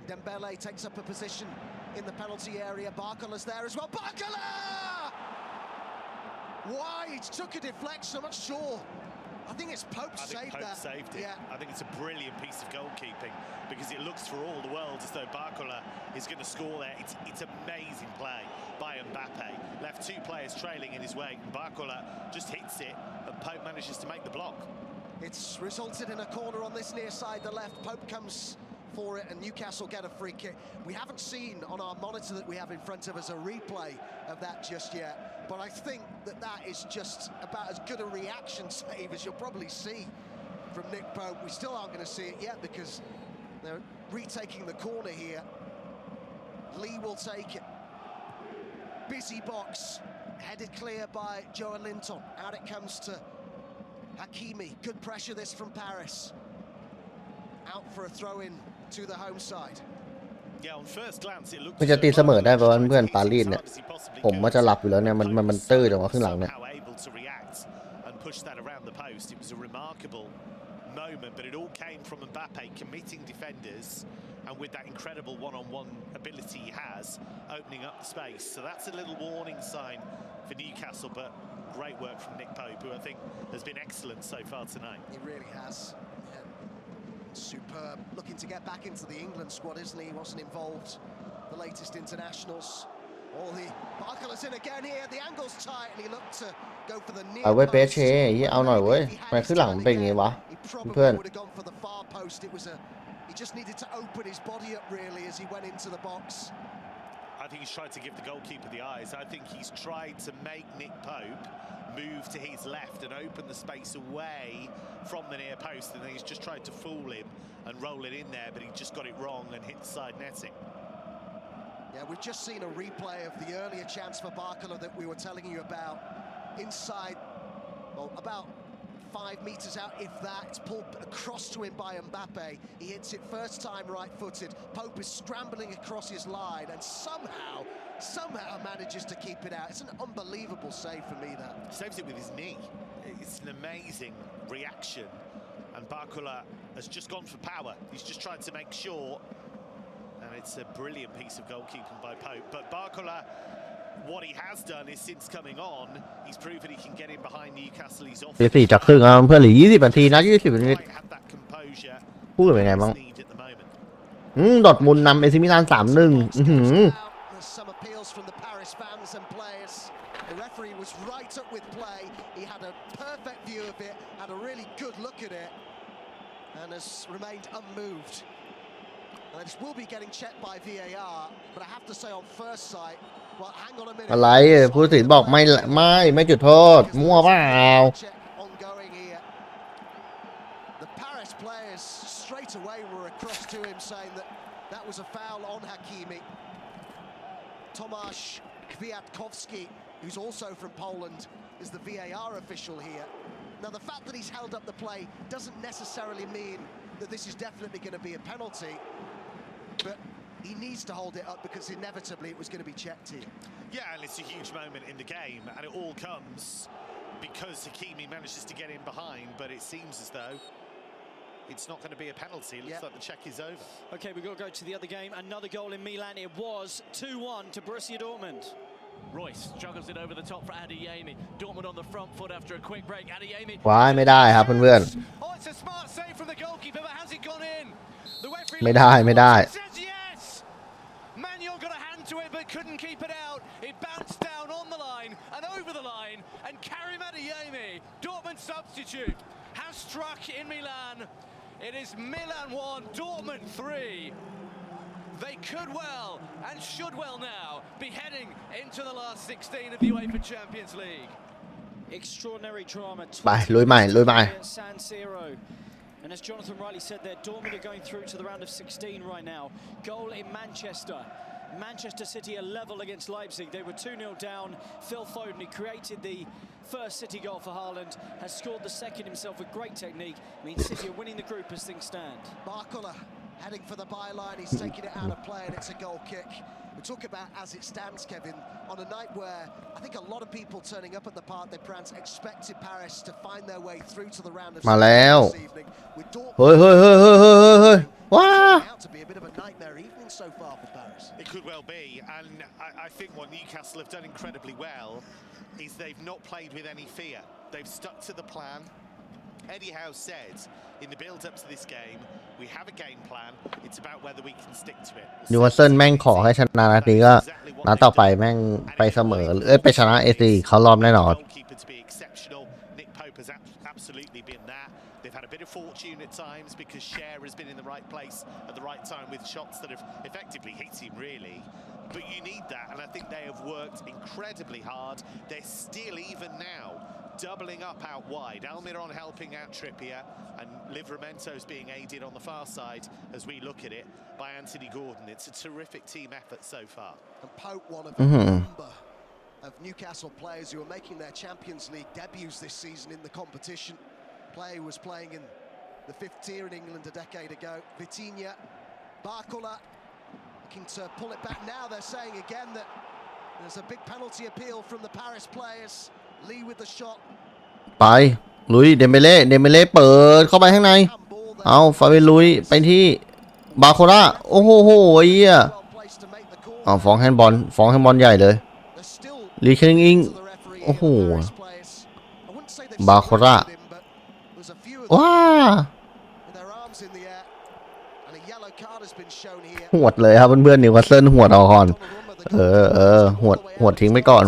Dembele takes up a position in the penalty area. Barcola's there as well. Barcola! Wide, took a deflection, I'm not sure. I think it's Pope saved that. Saved it. Yeah. I think it's a brilliant piece of goalkeeping because it looks for all the world as though Barcola is going to score there. It's amazing play by Mbappe. Left 2 players trailing in his way. Barcola just hits it and Pope manages to make the block. It's resulted in a corner on this near side, the left. Pope comes for it and Newcastle get a free kick. We haven't seen on our monitor that we have in front of us a replay of that just yet, but I think that is just about as good a reaction save as you'll probably see from Nick Pope. We still aren't going to see it yet because they're retaking the corner here. Lee will take it. Busy box, headed clear by Joe Linton. Out it comes to Hakimi. Good pressure this from Paris. Out for a throw in to the home side. มันจะตีเสมอได้เพราะเพื่อนปารีสเนี่ยผมว่าจะหลับอยู่แล้วเนี่ยมันตื้อจังหวะข้างหลังเนี่ย moment, but it all came from Mbappe committing defenders and with that incredible one-on-one ability he has, opening up the space. So that's a little warning sign for Newcastle, but great work from Nick Pope, who I think has been excellent so far tonight. He really has. Yeah. Superb. Looking to get back into the England squad, isn't he? He wasn't involved. The latest internationals. All the Barcola's in again here. The angle's tight, and he looked to go for the near. เอาไว้เปเช่เอาหน่อยเว้ยมันขึ้นหลังเป็นไงวะเพื่อน would have gone for the far post. It was he just needed to open his body up really as he went into the box. I think he's tried to give the goalkeeper the eyes. I think he's tried to make Nick Pope move to his left and open the space away from the near post, and then he's just tried to fool him and roll it in there, but he just got it wrong and hit the side netting. Yeah, we've just seen a replay of the earlier chance for Barcola that we were telling you about. Inside, well, about 5 meters out, if that. It's pulled across to him by Mbappe. He hits it first time right-footed. Pope is scrambling across his line and somehow manages to keep it out. It's an unbelievable save for me, that. Saves it with his knee. It's an amazing reaction. And Barcola has just gone for power. He's just tried to make sure. And it's a brilliant piece of goalkeeping by Pope. But Barcola, what he has done is since coming on, he's proven he can get in behind Newcastle. He's off. 4 จากครึ่งเพื่อนเหลือ20 นาทีนะ20 นาทีพูดเป็นไงบ้างดอร์ทมุนด์นำเอซิมิลาน 3-1 Some appeals from the Paris fans and players. The referee was right up with play. He had a perfect view of it, had a really good look at it, and has remained unmoved. And this will be getting checked by VAR, but I have to say on first sight, well, hang on a minute. อะไรผู้ตัดสินบอกไม่จุดโทษมั่วเปล่า Ongoing here. The Paris players straight away were across to him saying that was a foul on Hakimi. Tomasz Kwiatkowski, who's also from Poland, is the VAR official here. Now, the fact that he's held up the play doesn't necessarily mean that this is definitely going to be a penalty, but he needs to hold it up because inevitably it was going to be checked here. Yeah, and it's a huge moment in the game, and it all comes because Hakimi manages to get in behind, but it seems as though it's not going to be a penalty. It looks like the check is over. Okay, we've got to go to the other game. Another goal in Milan. It was 2-1 to Borussia Dortmund. Royce juggles it over the top for Adeyemi. Dortmund on the front foot after a quick break. Adeyemi. ว้ายไม่ได้ครับเพื่อน Oh, it's a smart save from the goalkeeper, but has it gone in? The referee ไม่ได้ says yes. Manuel got a hand to it, but couldn't keep it out. It bounced down on the line and over the line, and Karim Adeyemi, Dortmund substitute, has struck in Milan. It is Milan 1, Dortmund 3. They could well and should well now be heading into the last 16 of the UEFA Champions League. Extraordinary drama. ไปลุยใหม่ San Siro. And as Jonathan rightly said there, Dortmund are going through to the round of 16 right now. Goal in Manchester. Manchester City are level against Leipzig. They were 2-0 down. Phil Foden, he created the first City goal for Haaland, has scored the second himself with great technique. I mean, City are winning the group as things stand. Barcola heading for the byline. He's taking it out of play, and it's a goal kick. We talk about as it stands, Kevin, on a night where I think a lot of people turning up at the Parc des Princes expected Paris to find their way through to the round of มาแล้ว this evening. With เฮ้ยว้า out to be a bit of a nightmare evening so far for Paris. It could well be, and I think what Newcastle have done incredibly well is they've not played with any fear. They've stuck to the plan. Eddie Howe said in the build-up to this game, we have a game plan. It's about whether we can stick to it. นิวคาสเซิลแม่งขอให้ชนะนัดนี้ก็นัดต่อไปแม่งไปเสมอไปชนะเขารอบแน่นอน Nick Pope has absolutely been that. They've had a bit of fortune at times because Cher has been in the right place at the right time with shots that have effectively hit him, really. But you need that, and I think they have worked incredibly hard. They're still, even now, doubling up out wide. Almiron helping out Trippier, and Livramento's being aided on the far side as we look at it by Anthony Gordon. It's a terrific team effort so far. And Pope, one of a number of Newcastle players who are making their Champions League debuts this season in the competition. Player who was playing in the 5th tier in England a decade ago. Vitinha, Barcola looking to pull it back now. They're saying again that there's a big penalty appeal from the Paris players. Lee with the shot. ไปลุยเดมเบเล่เปิดเข้าไปข้างในเอาฟาเบลุยไปที่บาโคล่าโอ้โหไอ้เหี้ยเอาฟ้องแฮนด์บอลใหญ่เลยลีเคงอิงโอ้โหบาโคล่าว้าหวดเลยครับเพื่อนๆนิวคาสเซิลหวดเอาก่อนหวดทิ้งไปก่อน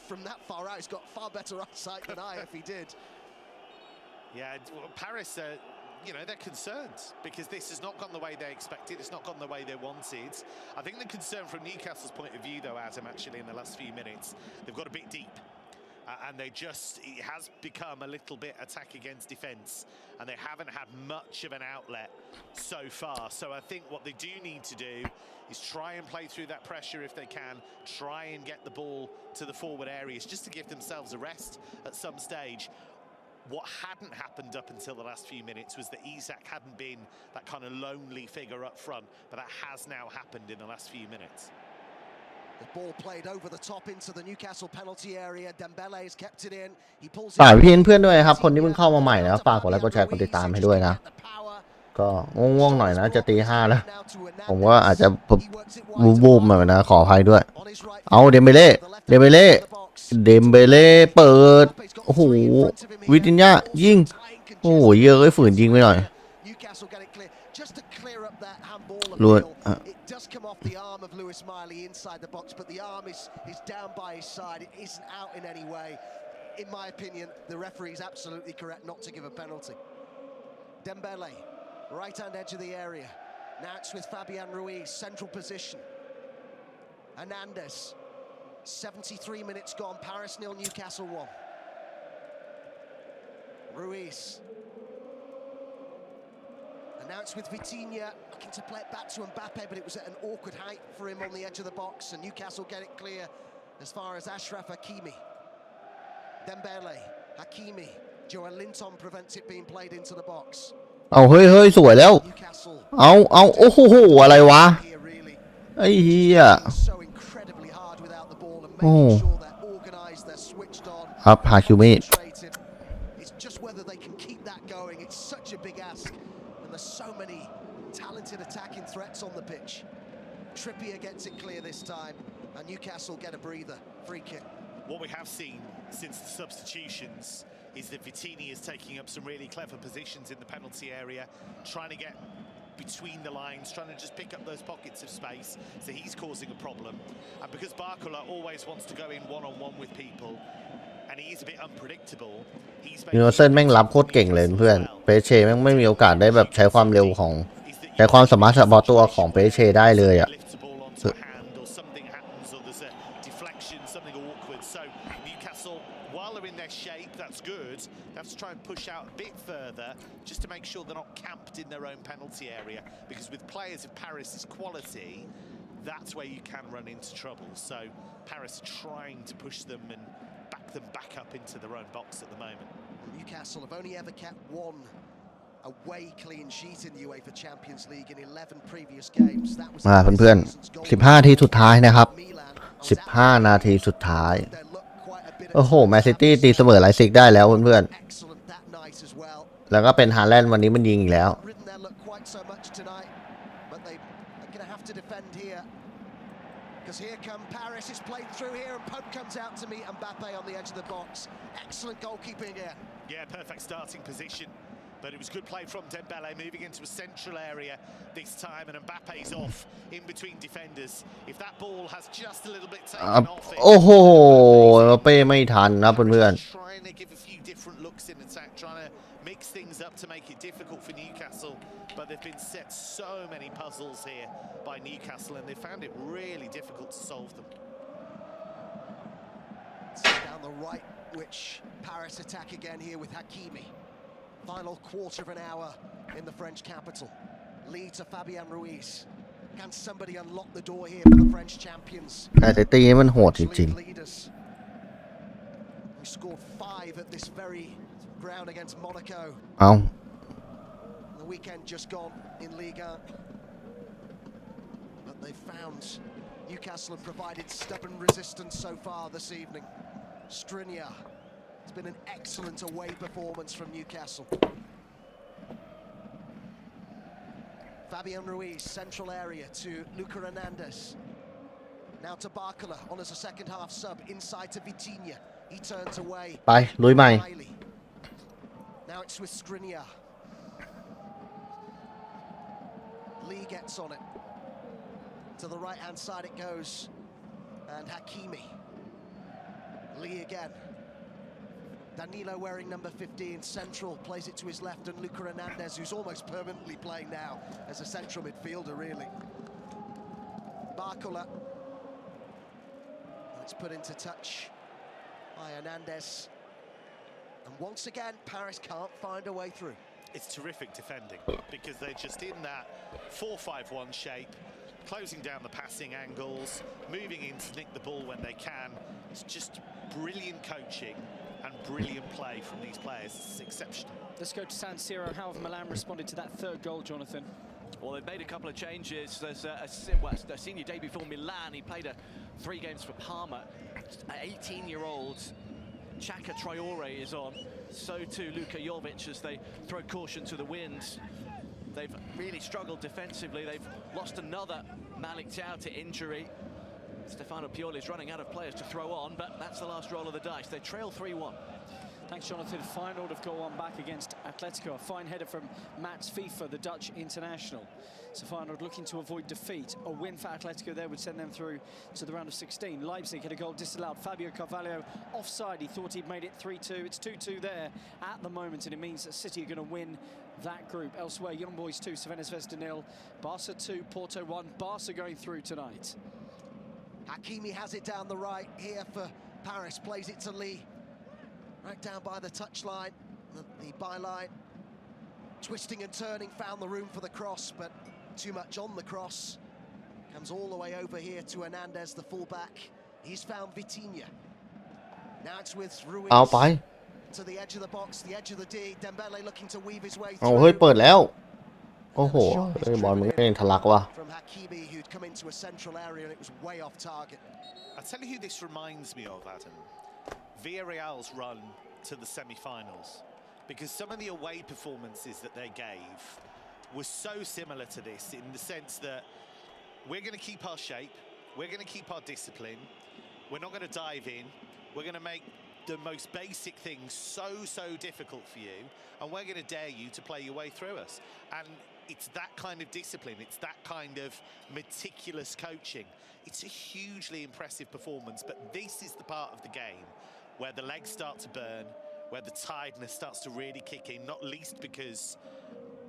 From that far out, he's got far better eyesight than I if he did. Yeah, well, Paris, they're concerned because this has not gone the way they expected. It's not gone the way they wanted. I think the concern from Newcastle's point of view, though, Adam, actually in the last few minutes, they've got a bit deep. And it has become a little bit attack against defence, and they haven't had much of an outlet so far. So I think what they do need to do is try and play through that pressure if they can, try and get the ball to the forward areas just to give themselves a rest at some stage. What hadn't happened up until the last few minutes was that Isak hadn't been that kind of lonely figure up front, but that has now happened in the last few minutes. The ball played over the top into the Newcastle penalty area. Dembele has kept it in. He pulls it. ฝากพี่เพื่อนด้วยครับคนที่เพิ่งเข้ามาใหม่นะฝากกดไลค์กดแชร์กดติดตามให้ด้วยนะก็ง่วงๆหน่อยนะจะตี 5แล้วผมว่าอาจจะบูมๆหน่อยนะขออภัยด้วยเอาเดมเบเล่เปิดโอ้โหวิตินญายิงโอ้โหเยอะเลยฝืนยิงไปหน่อยลุยcome off the arm of Lewis Miley inside the box, but the arm is down by his side. It isn't out in any way. In my opinion, the referee is absolutely correct not to give a penalty. Dembele, right-hand edge of the area. Now it's with Fabian Ruiz, central position. Hernandez, 73 minutes gone. Paris 0, Newcastle 1. Ruiz. Now it's with Vitinha, looking to play it back to Mbappe, but it was at an awkward height for him on the edge of the box, and Newcastle get it clear as far as Ashraf Hakimi. Dembele, Hakimi, Joel Linton prevents it being played into the box. เอาเฮ้ยสวยแล้วเอาโอ้โหอะไรวะไอ้เหี้ยโอ้ครับฮาคิมิ It's just whether they can keep that going. It's such a big ask. There's so many talented attacking threats on the pitch. Trippier gets it clear this time, and Newcastle get a breather. Free kick. What we have seen since the substitutions is that Vitinha is taking up some really clever positions in the penalty area, trying to get between the lines, trying to just pick up those pockets of space. So he's causing a problem. And because Barcola always wants to go in one-on-one with people, and he's a bit unpredictable, he's นิวคาสเซิลแม่งรับโคตรเก่งเลยเพื่อนเปเช่แม่งไม่มีโอกาสได้แบบใช้ความเร็วของใช้ความสามารถเฉพาะตัวของเปเช่ได้เลยอ่ะtry and push out a bit further just to make sure they're not camped in their own penalty area, because with players of Paris's quality, that's where you can run into trouble. So Paris are trying to push them and back them back up into their own box at the moment. Newcastle have only ever kept one away clean sheet in the UEFA Champions League in 11 previous games. That was เพื่อนๆ15 นาทีสุดท้ายนะครับ15 นาทีสุดท้ายโอ้โหแมนซิตี้ตีเสมอไลซิกได้แล้วเพื่อนๆแล้วก็เป็นฮาแลนด์วันนี้มันยิงอีกแล้ว Because here come Paris, it's played through here, and Pope comes out to meet Mbappe on the edge of the box. Excellent goalkeeping here. Yeah, perfect starting position. But it was good play from Dembele, moving into a central area this time, and Mbappe's off in between defenders. If that ball has just a little bit taken off it. โอ้โหเป้ไม่ทันนะเพื่อนๆ Trying to give a few different looks in attack, trying to mix things up to make it difficult for Newcastle. But they've been set so many puzzles here by Newcastle, and they found it really difficult to solve them. the right which Paris attack again here with Hakimi. Final quarter of an hour in the French capital. Lead to Fabian Ruiz. Can somebody unlock the door here for the French champions? แต่ตีนี้มันโหดจริง We scored 5 at this very ground against Monaco. ๆเอา The weekend just gone in Liga. But they found Newcastle have provided stubborn resistance so far this evening. Skriniar. It's been an excellent away performance from Newcastle. Fabian Ruiz, central area to Luka Hernandez. Now to Barcola on as a second half sub inside to Vitinha. He turns away. ไปลุยใหม่ Now it's with Skriniar. Lee gets on it. To the right hand side it goes. And Hakimi. Lee again. Danilo wearing number 15, central, plays it to his left, and Luka Hernandez, who's almost permanently playing now as a central midfielder, really. Barcola. It's put into touch by Hernandez. And once again, Paris can't find a way through. It's terrific defending because they're just in that 4-5-1 shape, closing down the passing angles, moving in to nick the ball when they can. It's just brilliant coaching and brilliant play from these players. It's exceptional. Let's go to San Siro. How have Milan responded to that third goal, Jonathan? Well, they've made a couple of changes. There's a senior debut for Milan. He played 3 games for Parma. 18-year-old Chaka Traore is on. So too Luka Jovic as they throw caution to the wind. They've really struggled defensively. They've lost another Malik Thiaw to injury. Stefano Pioli is running out of players to throw on, but that's the last roll of the dice. They trail 3-1. Thanks, Jonathan. Feyenoord have gone back against Atletico. A fine header from Mats FIFA, the Dutch international. So Feyenoord looking to avoid defeat. A win for Atletico there would send them through to the round of 16. Leipzig had a goal disallowed. Fabio Carvalho offside. He thought he'd made it 3-2. It's 2-2 there at the moment, and it means that City are going to win that group. Elsewhere, Young Boys 2, Cervena Zvezda 0, Barca 2, Porto 1. Barca going through tonight. Hakimi has it down the right here for Paris, plays it to Lee. Right down by the touchline, the byline. Twisting and turning, found the room for the cross, but too much on the cross. Comes all the way over here to Hernandez, the fullback. He's found Vitinha. Now it's with Ruiz. เอาไป To the edge of the box, the edge of the D. Dembele looking to weave his way เอาเฮ้ย through. เปิดแล้ว โอ้โหบอลมึงเองทะลักว่ะ From Hakimi, who'd come into a central area and it was way off target. I'll tell you who this reminds me of, Adam. Villarreal's run to the semi-finals, because some of the away performances that they gave were so similar to this in the sense that we're going to keep our shape, we're going to keep our discipline, we're not going to dive in, we're going to make the most basic things so difficult for you, and we're going to dare you to play your way through us. And it's that kind of discipline, it's that kind of meticulous coaching. It's a hugely impressive performance, but this is the part of the game where the legs start to burn, where the tiredness starts to really kick in, not least because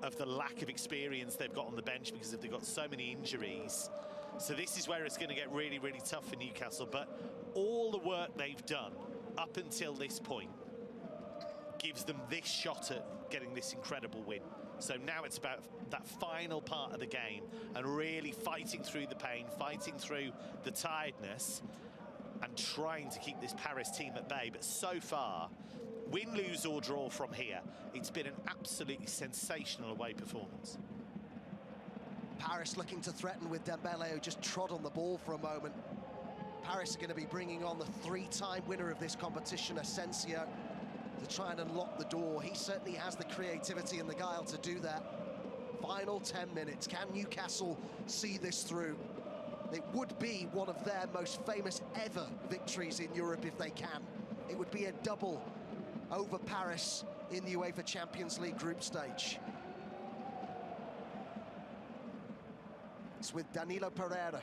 of the lack of experience they've got on the bench, because they've got so many injuries. So this is where it's going to get really tough for Newcastle. But all the work they've done up until this point gives them this shot at getting this incredible win. So now it's about that final part of the game and really fighting through the pain, fighting through the tiredness, and trying to keep this Paris team at bay. But so far, win, lose or draw from here, it's been an absolutely sensational away performance. Paris looking to threaten with Dembele, who just trod on the ball for a moment. Paris are going to be bringing on the 3-time winner of this competition, Asensio, to try and unlock the door. He certainly has the creativity and the guile to do that. Final 10 minutes. Can Newcastle see this through? It would be one of their most famous ever victories in Europe if they can. It would be a double over Paris in the UEFA Champions League group stage. It's with Danilo Pereira.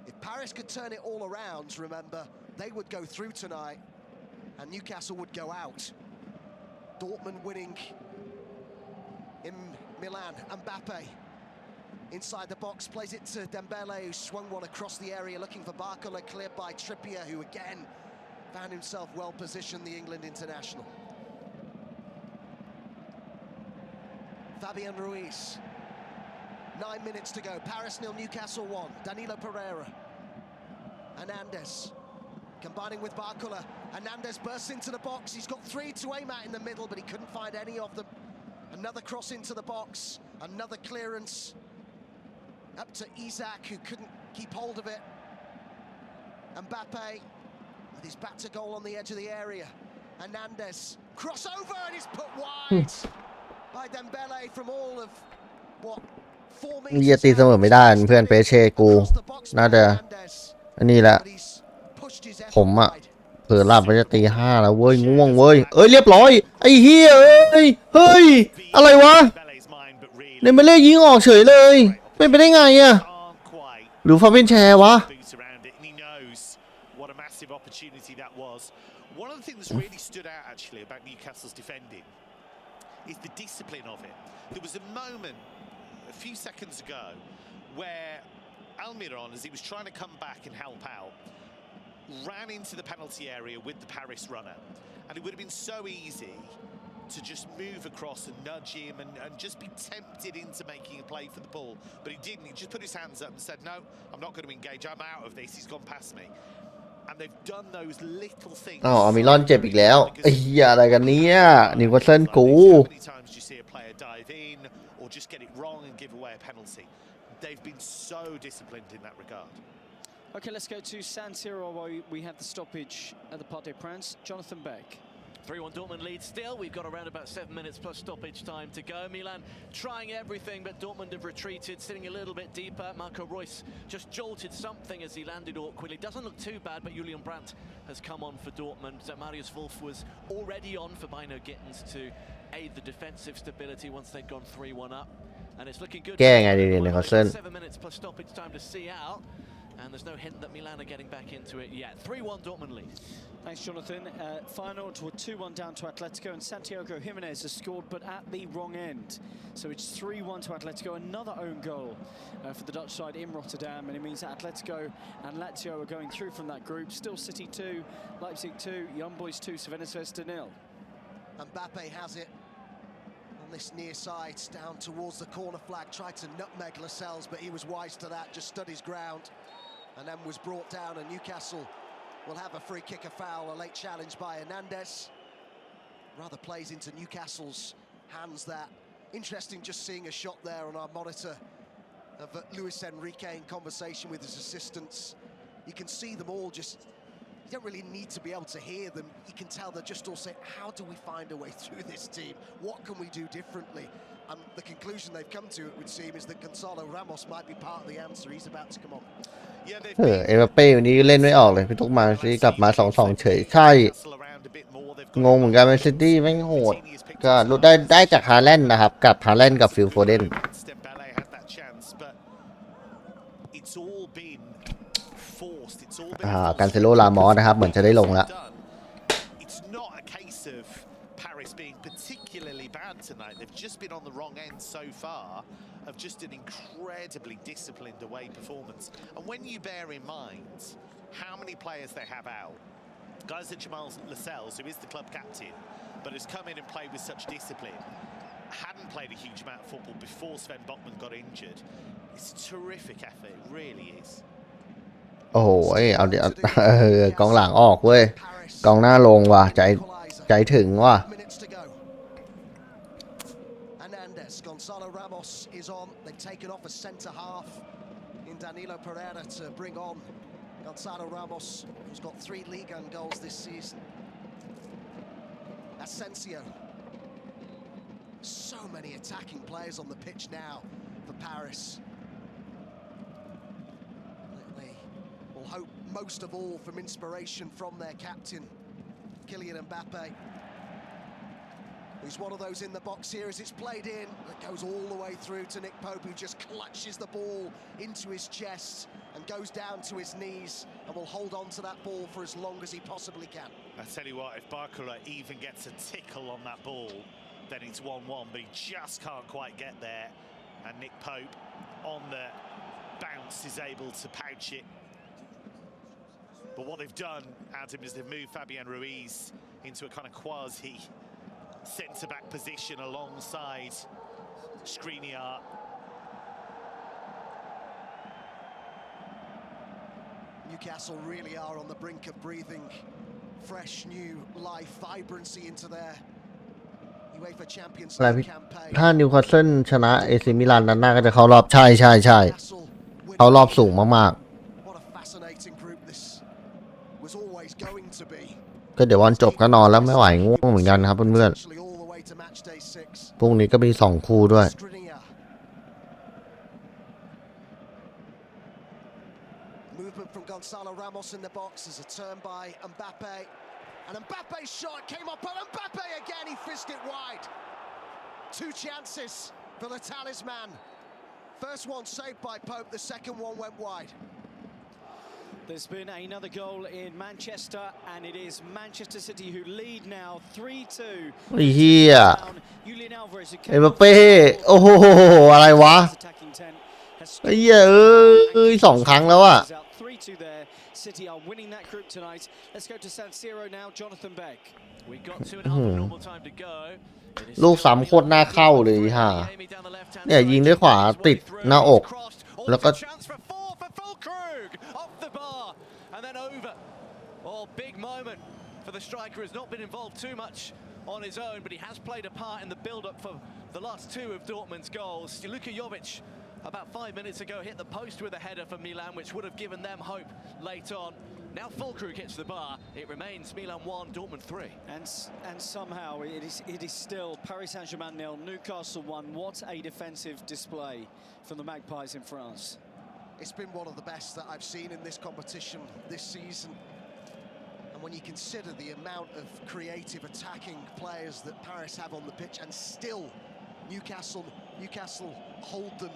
If Paris could turn it all around, remember, they would go through tonight and Newcastle would go out. Dortmund winning in Milan. Mbappe inside the box, plays it to Dembele, who swung one across the area looking for Barcola, cleared by Trippier, who again Found himself well positioned, the England international. Fabian Ruiz. 9 minutes to go. Paris 0, Newcastle 1. Danilo Pereira. Hernandez. Combining with Barcola. Hernandez bursts into the box. He's got 3 to aim at in the middle, but he couldn't find any of them. Another cross into the box. Another clearance. Up to Isak, who couldn't keep hold of it. Mbappe with his back to goal on the edge of the area. Hernandez. Crossover, and he's put wide by Dembele from all of what? นี่จะตีเสมอไม่ได้เพื่อนเปเช่กูน่าจะอันนี้แหละผมอะเผื่อหลับมันจะตี 5แล้วเว้ยง่วงเว้ยเรียบร้อยไอ้เฮียเฮ้ยอะไรวะเดมเบเล่ยิงออกเฉยเลยเป็นไปได้ไงอะหรือฟาเบนแชร์วะ One of the things that's really stood out actually about Newcastle's defending is the discipline of it. There was a moment a few seconds ago where Almiron, as he was trying to come back and help out, ran into the penalty area with the Paris runner, and it would have been so easy to just move across and nudge him and just be tempted into making a play for the ball, but he didn't. He just put his hands up and said, no, I'm not going to engage, I'm out of this, he's gone past me. And they've done those little things. อามิรอนเจ็บอีกแล้วไอ้เหี้ยอะไรกันเนี่ยนิวคาสเซิลกู times you see a player dive in or just get it wrong and give away a penalty. They've been so disciplined in that regard. Okay, let's go to San Siro while we have the stoppage at the Parc des Princes. Jonathan Beck. 3-1 Dortmund lead still. We've got around about 7 minutes plus stoppage time to go. Milan trying everything, but Dortmund have retreated, sitting a little bit deeper. Marco Reus just jolted something as he landed awkwardly. Doesn't look too bad, but Julian Brandt has come on for Dortmund. Marius Wolf was already on for Bino Gittens to aid the defensive stability once they'd gone 3-1 up. And it's looking good. แก้ไงดีเนี่ยนิวคาสเซิล 7 minutes plus stoppage time to see out. And there's no hint that Milan are getting back into it yet. 3-1 Dortmund lead. Thanks, Jonathan. Final to a 2-1 down to Atletico, and Santiago Jimenez has scored, but at the wrong end. So it's 3-1 to Atletico. Another own goal for the Dutch side in Rotterdam, and it means that Atletico and Lazio are going through from that group. Still City 2, Leipzig 2, Young Boys 2, Cervena Zvezda 0. Mbappe has it on this near side, down towards the corner flag. Tried to nutmeg Lascelles, but he was wise to that. Just stood his ground, and then was brought down. And Newcastle will have a free kick, a foul, a late challenge by Hernandez. Rather plays into Newcastle's hands. That interesting, just seeing a shot there on our monitor of Luis Enrique in conversation with his assistants. You can see them all just, you don't really need to be able to hear them. You can tell they're just all saying, how do we find a way through this team? What can we do differently? And the conclusion they've come to, it would seem, is that Gonzalo Ramos might be part of the answer. He's about to come on. เอ็มบัปเป้วันนี้เล่นไม่ออกเลยพี่ตุ๊กมาซีกลับมา 2-2 เฉยใช่งงเหมือนกันแมนซิตี้แม่งโหดก็รู้ได้จากฮาแลนด์นะครับกับฮาแลนด์กับฟิลโฟเดนการเซโลลามอสนะครับเหมือนจะได้ลงแล้วparticularly bad tonight. They've just been on the wrong end so far of just an incredibly disciplined away performance. And when you bear in mind how many players they have out, guys like Jamal Lascelles, who is the club captain, but has come in and played with such discipline, hadn't played a huge amount of football before Sven Botman got injured. It's a terrific effort, it really is. โอ้โหเอาดิกองหลังออกเว้ยกองหน้าลงว่ะใจถึงว่ะGonzalo Ramos is on. They've taken off a centre-half in Danilo Pereira to bring on Gonzalo Ramos, who's got 3 league and goals this season. Asensio. So many attacking players on the pitch now for Paris. They will hope most of all from inspiration from their captain, Kylian Mbappe. He's one of those in the box here as it's played in. It goes all the way through to Nick Pope, who just clutches the ball into his chest and goes down to his knees and will hold on to that ball for as long as he possibly can. I tell you what, if Barcola even gets a tickle on that ball, then it's 1-1, but he just can't quite get there. And Nick Pope on the bounce is able to pouch it. But what they've done, Adam, is they've moved Fabian Ruiz into a kind of quasi centre-back position alongside Skriniar. Newcastle really are on the brink of breathing fresh new life, vibrancy into their UEFA Champions League campaign. ถ้านิวคาสเซิลชนะเอซิมิลานนัดหน้าก็จะเข้ารอบใช่เข้ารอบสูงมากๆก็เดี๋ยววันจบก็นอนแล้วไม่ไหวง่วงเหมือนกันครับเพื่อนๆพรุ่งนี้ก็มี2คู่ด้วยMovement from Gonzalo Ramos in the box as a turn by Mbappe. And Mbappe's shot came up, but Mbappe again, he fizzed it wide. 2 chances for the talisman. First one saved by Pope, the second one went wide. There's been another goal in Manchester, and it is Manchester City who lead now 3-2. ไอ้เหี้ยเอ็มบัปเป้โอ้โหอะไรวะไอ้เหี้ย2 ครั้งแล้วอะCity are winning that group tonight. Let's go to San Siro now. Jonathan Beck. We got 2.5 normal time to go. ลูก3โคตรน่าเข้าเลยฮะเนี่ยยิงด้วยขวาติดหน้าอกแล้วก็ off the bar and then over. Oh, big moment for the striker. Has not been involved too much on his own, but he has played a part in the build-up for the last 2 of Dortmund's goals. Luka Jovic about 5 minutes ago hit the post with a header for Milan, which would have given them hope late on. Now Füllkrug hits the bar. It remains Milan 1, Dortmund 3. And somehow it is still Paris Saint-Germain 0, Newcastle 1. What a defensive display from the Magpies in France. It's been one of the best that I've seen in this competition this season. And when you consider the amount of creative attacking players that Paris have on the pitch, and still Newcastle hold them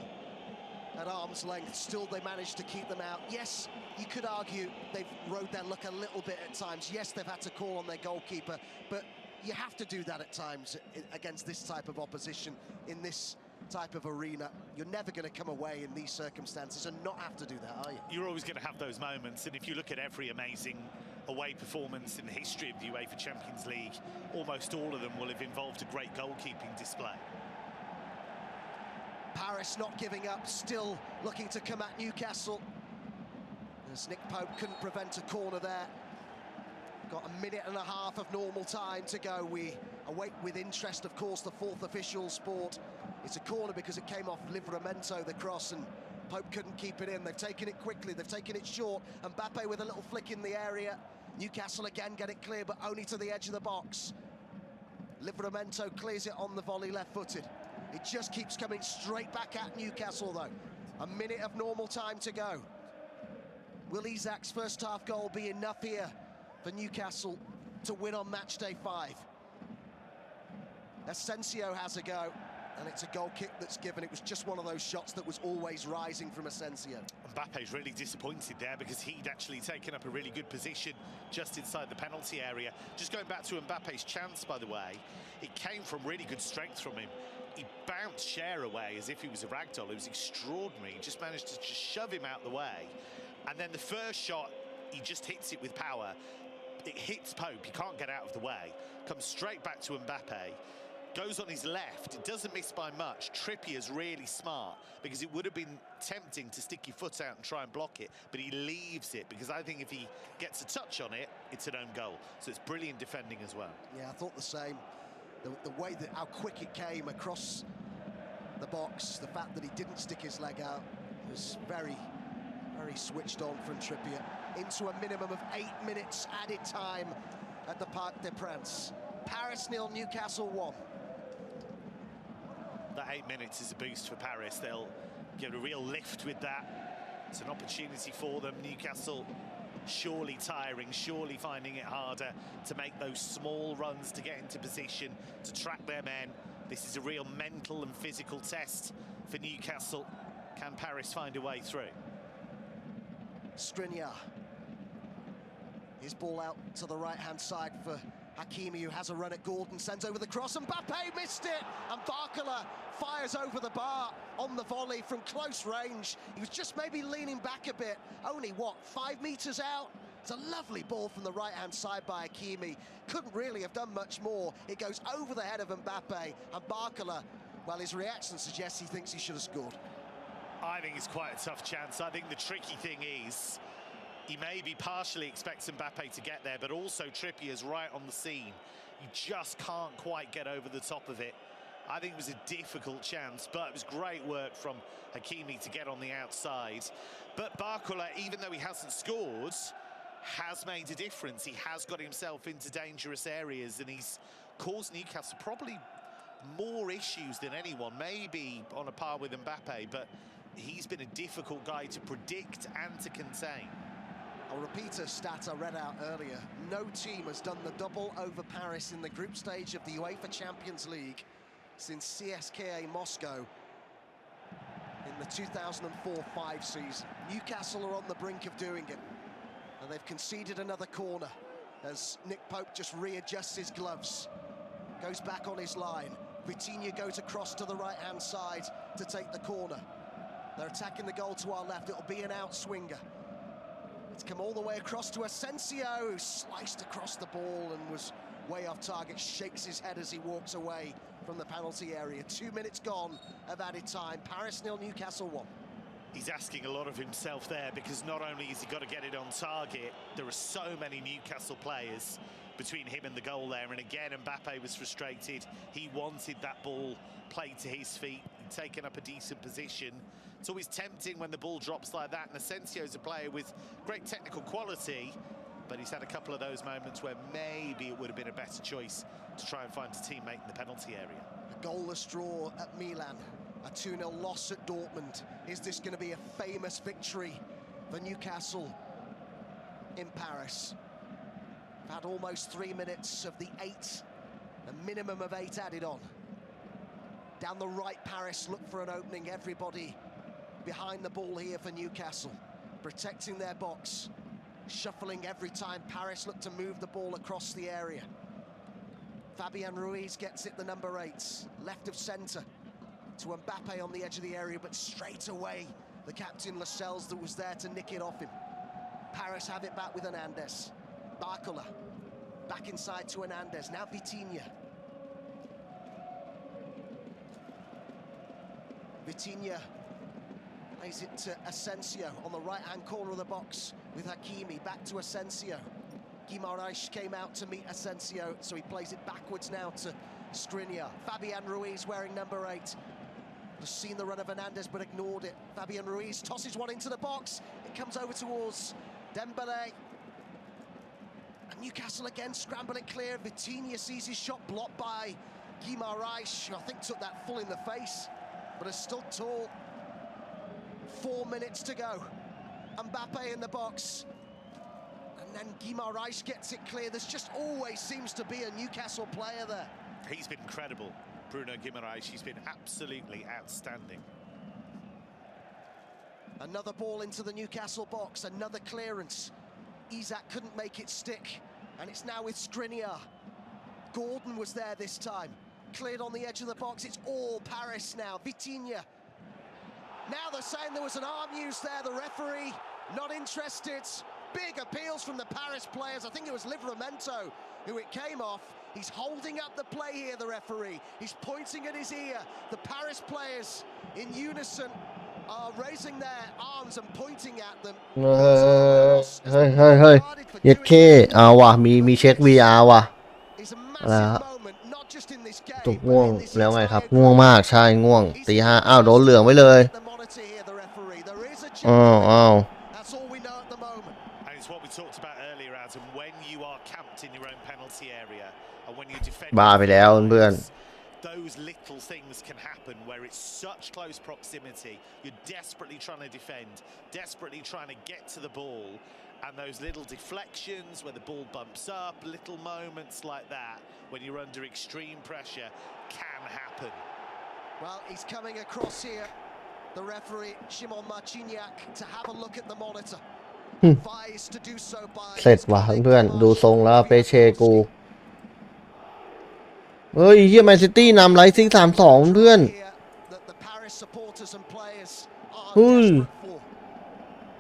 at arm's length, still they managed to keep them out. Yes, you could argue they've rode their luck a little bit at times. Yes, they've had to call on their goalkeeper, but you have to do that at times against this type of opposition in this type of arena. You're never going to come away in these circumstances and not have to do that, are you? You're always going to have those moments, and if you look at every amazing away performance in the history of the UEFA Champions League, almost all of them will have involved a great goalkeeping display. Paris not giving up, still looking to come at Newcastle. As Nick Pope couldn't prevent a corner there. Got a minute and a half of normal time to go. We await with interest, of course, the 4th official sport. It's a corner because it came off Livramento, the cross, and Pope couldn't keep it in. They've taken it quickly, they've taken it short. Mbappe with a little flick in the area. Newcastle again get it clear, but only to the edge of the box. Livramento clears it on the volley, left-footed. It just keeps coming straight back at Newcastle, though. A minute of normal time to go. Will Isak's first half goal be enough here for Newcastle to win on match day 5? Asensio has a go, and it's a goal kick that's given. It was just one of those shots that was always rising from Asensio. Mbappe's really disappointed there because he'd actually taken up a really good position just inside the penalty area. Just going back to Mbappe's chance, by the way, it came from really good strength from him. He bounced Cher away as if he was a ragdoll. It was extraordinary. He just managed to just shove him out the way. And then the first shot, he just hits it with power. It hits Pope. He can't get out of the way. Comes straight back to Mbappe. Goes on his left. It doesn't miss by much. Trippier's really smart because it would have been tempting to stick your foot out and try and block it, but he leaves it because I think if he gets a touch on it, it's an own goal. So it's brilliant defending as well. Yeah, I thought the same. The way that how quick it came across the box, the fact that he didn't stick his leg out was very switched on from Trippier. Into a minimum of 8 minutes added time at the Parc des Princes. Paris 0, Newcastle 1. That 8 minutes is a boost for Paris. They'll get a real lift with that. It's an opportunity for them. Newcastle surely tiring, surely finding it harder to make those small runs to get into position, to track their men. This is a real mental and physical test for Newcastle. Can Paris find a way through? Skriniar. His ball out to the right-hand side for Hakimi, who has a run at Gordon, sends over the cross, and Mbappe missed it, and Barcola fires over the bar on the volley from close range. He was just maybe leaning back a bit, only, 5 metres out? It's a lovely ball from the right-hand side by Hakimi. Couldn't really have done much more. It goes over the head of Mbappe, and Barcola, well, his reaction suggests he thinks he should have scored. I think it's quite a tough chance. I think the tricky thing is he maybe partially expects Mbappe to get there, but also Trippier's right on the scene. You just can't quite get over the top of it. I think it was a difficult chance, but it was great work from Hakimi to get on the outside. But Barcola, even though he hasn't scored, has made a difference. He has got himself into dangerous areas, and he's caused Newcastle probably more issues than anyone, maybe on a par with Mbappe, but he's been a difficult guy to predict and to contain. I'll repeat a stat I read out earlier. No team has done the double over Paris in the group stage of the UEFA Champions League since CSKA Moscow in the 2004-05 season. Newcastle are on the brink of doing it, and they've conceded another corner as Nick Pope just readjusts his gloves, goes back on his line. Vitinha goes across to the right-hand side to take the corner. They're attacking the goal to our left. It'll be an outswinger. It's come all the way across to Asensio, who sliced across the ball and was way off target, shakes his head as he walks away from the penalty area. 2 minutes gone of added time. Paris 0, Newcastle 1. He's asking a lot of himself there, because not only has he got to get it on target, there are so many Newcastle players between him and the goal there. And again, Mbappe was frustrated. He wanted that ball played to his feet, taken up a decent position. It's always tempting when the ball drops like that. And Asensio's a player with great technical quality, but he's had a couple of those moments where maybe it would have been a better choice to try and find a teammate in the penalty area. A goalless draw at Milan, a 2-0 loss at Dortmund. Is this going to be a famous victory for Newcastle in Paris? We've had almost 3 minutes of the 8, a minimum of 8 added on. Down the right, Paris look for an opening. Everybody behind the ball here for Newcastle, protecting their box, shuffling every time Paris look to move the ball across the area. Fabian Ruiz gets it, the number 8, left of centre to Mbappe on the edge of the area, but straight away the captain Lascelles that was there to nick it off him. Paris have it back with Hernandez. Barcola back inside to Hernandez, now Vitinha. Vitinha plays it to Asensio on the right-hand corner of the box with Hakimi, back to Asensio. Guimaraes came out to meet Asensio, so he plays it backwards now to Skriniar. Fabian Ruiz wearing number 8. Just seen the run of Hernandez but ignored it. Fabian Ruiz tosses one into the box. It comes over towards Dembele. And Newcastle again scramble it clear. Vitinha sees his shot blocked by Guimaraes, who I think took that full in the face, but is still tall. 4 minutes to go. Mbappe in the box. And then Guimaraes gets it clear. There's just always seems to be a Newcastle player there. He's been incredible, Bruno Guimaraes. He's been absolutely outstanding. Another ball into the Newcastle box. Another clearance. Isak couldn't make it stick. And it's now with Skriniar. Gordon was there this time. Cleared on the edge of the box. It's all Paris now. Vitinha. Now they're saying there was an arm used there. The referee not interested. Big appeals from the Paris players. I think it was Livramento who it came off. He's holding up the play here, the referee. He's pointing at his ear. The Paris players in unison are raising their arms and pointing at them. เฮ้ยเย็ดเคเอาว่ะมีเช็ค VR ว่ะตุกง่วงแล้วไงครับง่วงมากใช่ง่วงตี 5อ้าวโดนเหลืองไว้เลยอ้าว And it's what we talked about earlier, Adam. When you are camped in your own penalty area and when you defend, บ้าไปแล้วเพื่อน those little things can happen where it's such close proximity. You're desperately trying to defend, desperately trying to get to the ball, and those little deflections where the ball bumps up, little moments like that when you're under extreme pressure can happen. Well, he's coming across here, the referee Szymon Marciniak, to have a look at the monitor. Advised to do so by เสร็จว่ะเพื่อนดูทรงแล้วเปเชกูเฮ้ยเฮียแมนซิตี้นำไลซิง 3-2 เพื่อน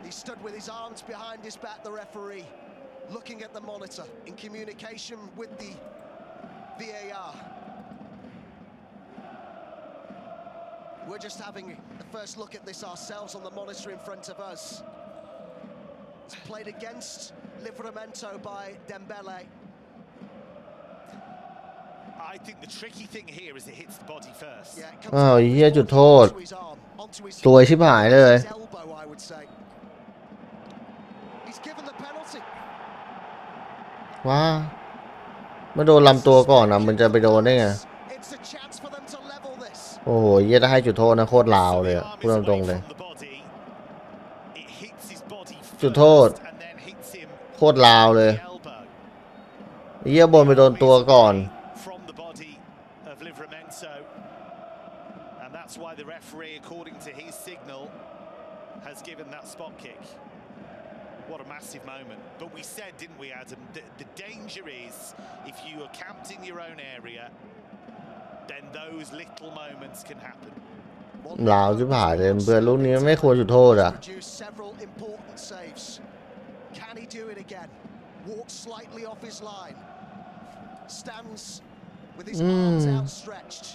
He stood with his arms behind his back, the referee. looking at the monitor in communication with the VAR. We're just having the first look at this ourselves on the monitor in front of us. It's played against Livramento by Dembele. I think the tricky thing here is it hits the body first. อ้าวเหี้ยจุดโทษสวยชิบหายเลย ว้ามาโดนลำตัวก่อนนะมันจะไปโดนได้ไงโอ้โหเหี้ยถ้าให้จุดโทษนะโคตรลาวเลยพูดตรงๆเลยจุดโทษโคตรลาวเลยเหี้ยบนไปโดนตัวก่อนAnd that's why the referee, according to his signal, has given that spot kick. What a massive moment. But we said, didn't we, Adam, the danger is if you are camped in your own area, then those little moments can happen. ลาวชิบหายเลยเพื่อนลูกนี้ไม่ควรจุดโทษอ่ะ Can he do it again? Walks slightly off his line. Stands with his arms outstretched.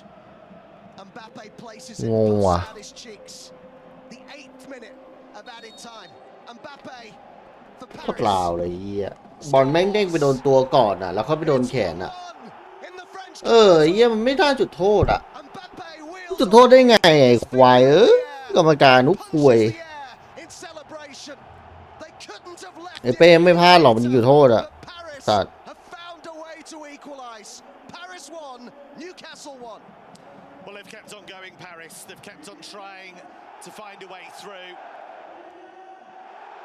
Mbappe places it close at his cheeks. The 8th minute of added time. Mbappe for Paris. โคตรลาวเลยเหี้ยบอลแม่งเด้งไปโดนตัวก่อนอ่ะแล้วเขาไปโดนแขนอ่ะเหี้ยมันไม่ได้จุดโทษอ่ะจุดโทษได้ไงไอ้ควายกรรมการนุ๊กควยไอ้เป้ไม่พลาดหรอกมันอยู่โทษอ่ะสัตว์Well, they've kept on going, Paris. They've kept on trying to find a way through.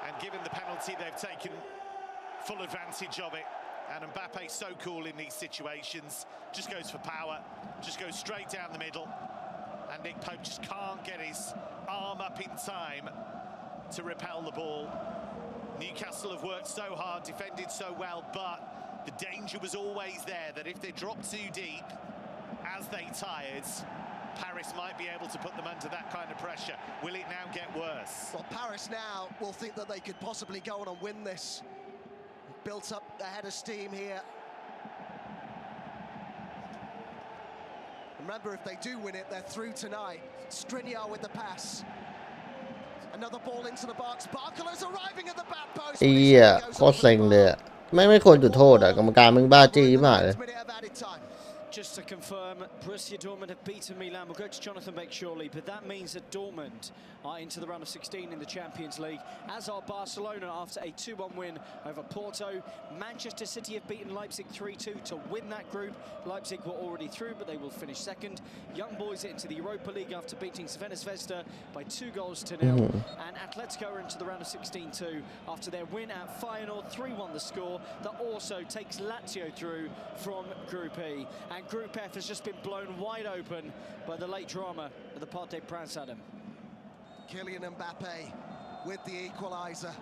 And given the penalty, they've taken full advantage of it. And Mbappe, so cool in these situations, just goes for power, just goes straight down the middle. And Nick Pope just can't get his arm up in time to repel the ball. Newcastle have worked so hard, defended so well, but the danger was always there that if they dropped too deep, as they tired, Paris might be able to put them under that kind of pressure. Will it now get worse? Well, Paris now will think that they could possibly go on and win this. Built up a head of steam here. Remember, if they do win it, they're through tonight. Skriniar with the pass. Another ball into the box. Barcolay's arriving at the back post. เหี้ยโคตรเซ็งเลยไม่ควรจุดโทษอ่ะกรรมการมึงบ้าจี้มากเลย Just to confirm, Borussia Dortmund have beaten Milan. We'll go to Jonathan Beck shortly, but that means that Dortmund are into the round of 16 in the Champions League, as are Barcelona after a 2-1 win over Porto. Manchester City have beaten Leipzig 3-2 to win that group. Leipzig were already through, but they will finish second. Young Boys into the Europa League after beating Crvena Zvezda by 2-0. And Atletico are into the round of 16 too, after their win at Feyenoord, 3-1 the score. That also takes Lazio through from Group E. And Group F has just been blown wide open by the late drama of the Parc des Princes, Adam. Kylian Mbappe with the equaliser.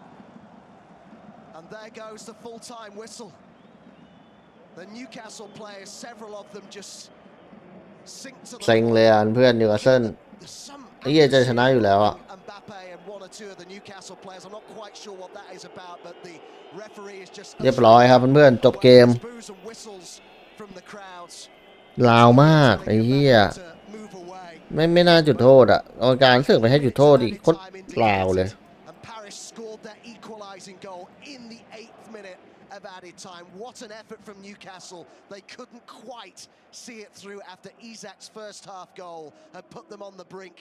And there goes the full-time whistle. The Newcastle players, several of them just sink to the เซ็งเลยอ่ะเพื่อนนิวคาสเซิลไอ้เหี้ยจะชนะอยู่แล้วอ่ะ Mbappe and one or two of the Newcastle players. I'm not quite sure what that is about, but the referee is just เรียบร้อยครับเพื่อนๆจบเกม from the crowds. ลาวมากไอ้เหี้ยไม่น่าจุดโทษอ่ะกรรมการเสือกไปให้จุดโทษอีกโคตรลาวเลย And Paris scored their equalising goal in the 8th minute of added time. What an effort from Newcastle. They couldn't quite see it through after Isak's first half goal had put them on the brink.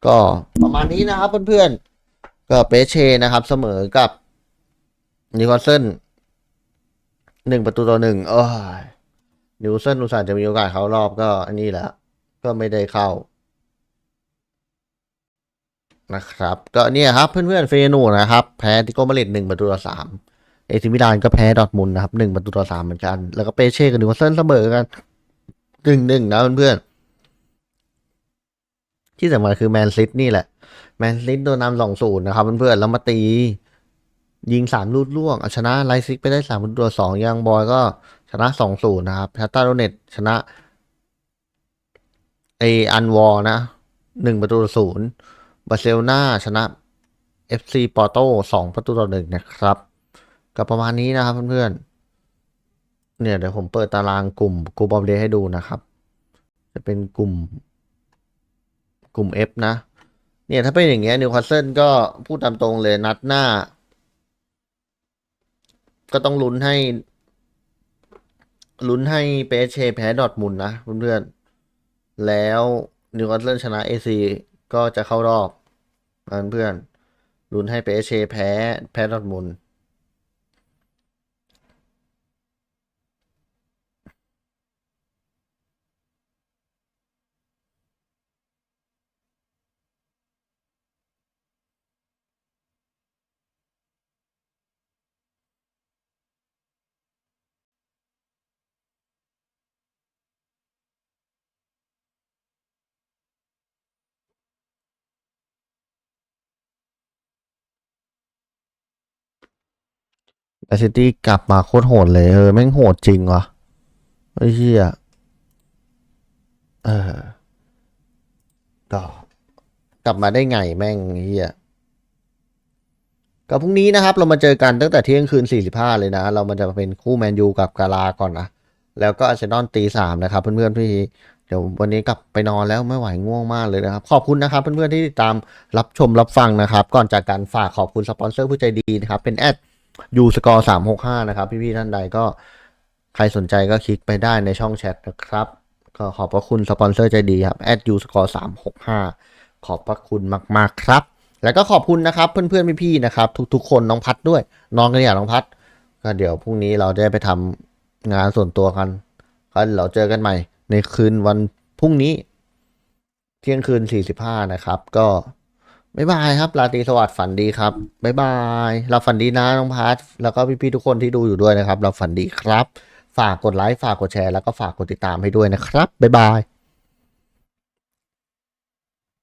ก็ประมาณนี้นะครับเพื่อนๆก็เปเช่นะครับเสมอกับนิวคาสเซิล1-1นิวคาสเซิลอุตส่าห์จะมีโอกาสเข้ารอบก็อันนี้แหละก็ไม่ได้เข้านะครับก็เนี่ยครับเพื่อนๆเฟยนูนะครับแพ้ติโก้มาดริด1-3เอซิมิลานก็แพ้ดอร์ทมุนด์นะครับ1-3เหมือนกันแล้วก็เปเช่กับนิวคาสเซิลเสมอกัน1-1นะเพื่อนๆที่สำคัญคือแมนซิตี้นี่แหละแมนซิตี้โดนนำ2-0นะครับเพื่อนๆแล้วมาตียิง3ลูกล่วงชนะไลซิกไปได้3-2ยังบอยก็ชนะ 2-0 นะครับแพตตาโรเน็ตชนะอันวอร์นะ1-0บาร์เซโลนาชนะ FC ปอร์โต้2-1นะครับก็ประมาณนี้นะครับเพื่อนๆเนี่ยเดี๋ยวผมเปิดตารางกลุ่มออฟเดย์ให้ดูนะครับจะเป็นกลุ่มF นะเนี่ยถ้าเป็นอย่างเงี้ยนิวคาสเซิลก็พูดตามตรงเลยนัดหน้าก็ต้องลุ้นให้เปเชแพ้ดอร์ทมุนด์นะเพื่อนๆแล้วนิวคาสเซิลชนะเอซีก็จะเข้ารอบเพื่อนลุ้นให้เปเชแพ้ดอร์ทมุนด์แมนซิตี้กลับมาโคตรโหดเลยแม่งโหดจริงวะไอ้เหี้ยก็กลับมาได้ไงแม่งเหี้ยกับพรุ่งนี้นะครับเรามาเจอกันตั้งแต่เที่ยงคืน45เลยนะเรามันจะเป็นคู่แมนยูกับกาลาก่อนนะแล้วก็อาร์เซนอลตี 3นะครับเพื่อนๆพี่เดี๋ยววันนี้กลับไปนอนแล้วไม่ไหวง่วงมากเลยนะครับขอบคุณนะครับเพื่อนๆที่ติดตามรับชมรับฟังนะครับก่อนจากการฝากขอบคุณสปอนเซอร์ผู้ใจดีนะครับเป็นยูสกอร์365นะครับพี่ๆท่านใดก็ใครสนใจก็คลิกไปได้ในช่องแชทนะครับก็ขอบพระคุณสปอนเซอร์ใจดีครับยูสกอร์365ขอบพระคุณมากๆครับแล้วก็ขอบคุณนะครับเพื่อนๆพี่ๆนะครับทุกๆคนน้องพัดด้วยน้องกันอย่างน้องพัดก็เดี๋ยวพรุ่งนี้เราได้ไปทำงานส่วนตัวกันก็เราเจอกันใหม่ในคืนวันพรุ่งนี้เที่ยงคืน45นะครับก็บ๊ายบายครับราตรีสวัสดิ์ฝันดีครับบ๊ายบายเราฝันดีนะน้องพัดแล้วก็พี่ๆทุกคนที่ดูอยู่ด้วยนะครับเราฝันดีครับฝากกดไลค์ฝากกดแชร์แล้วก็ฝากกดติดตามให้ด้วยนะครับบ๊ายบาย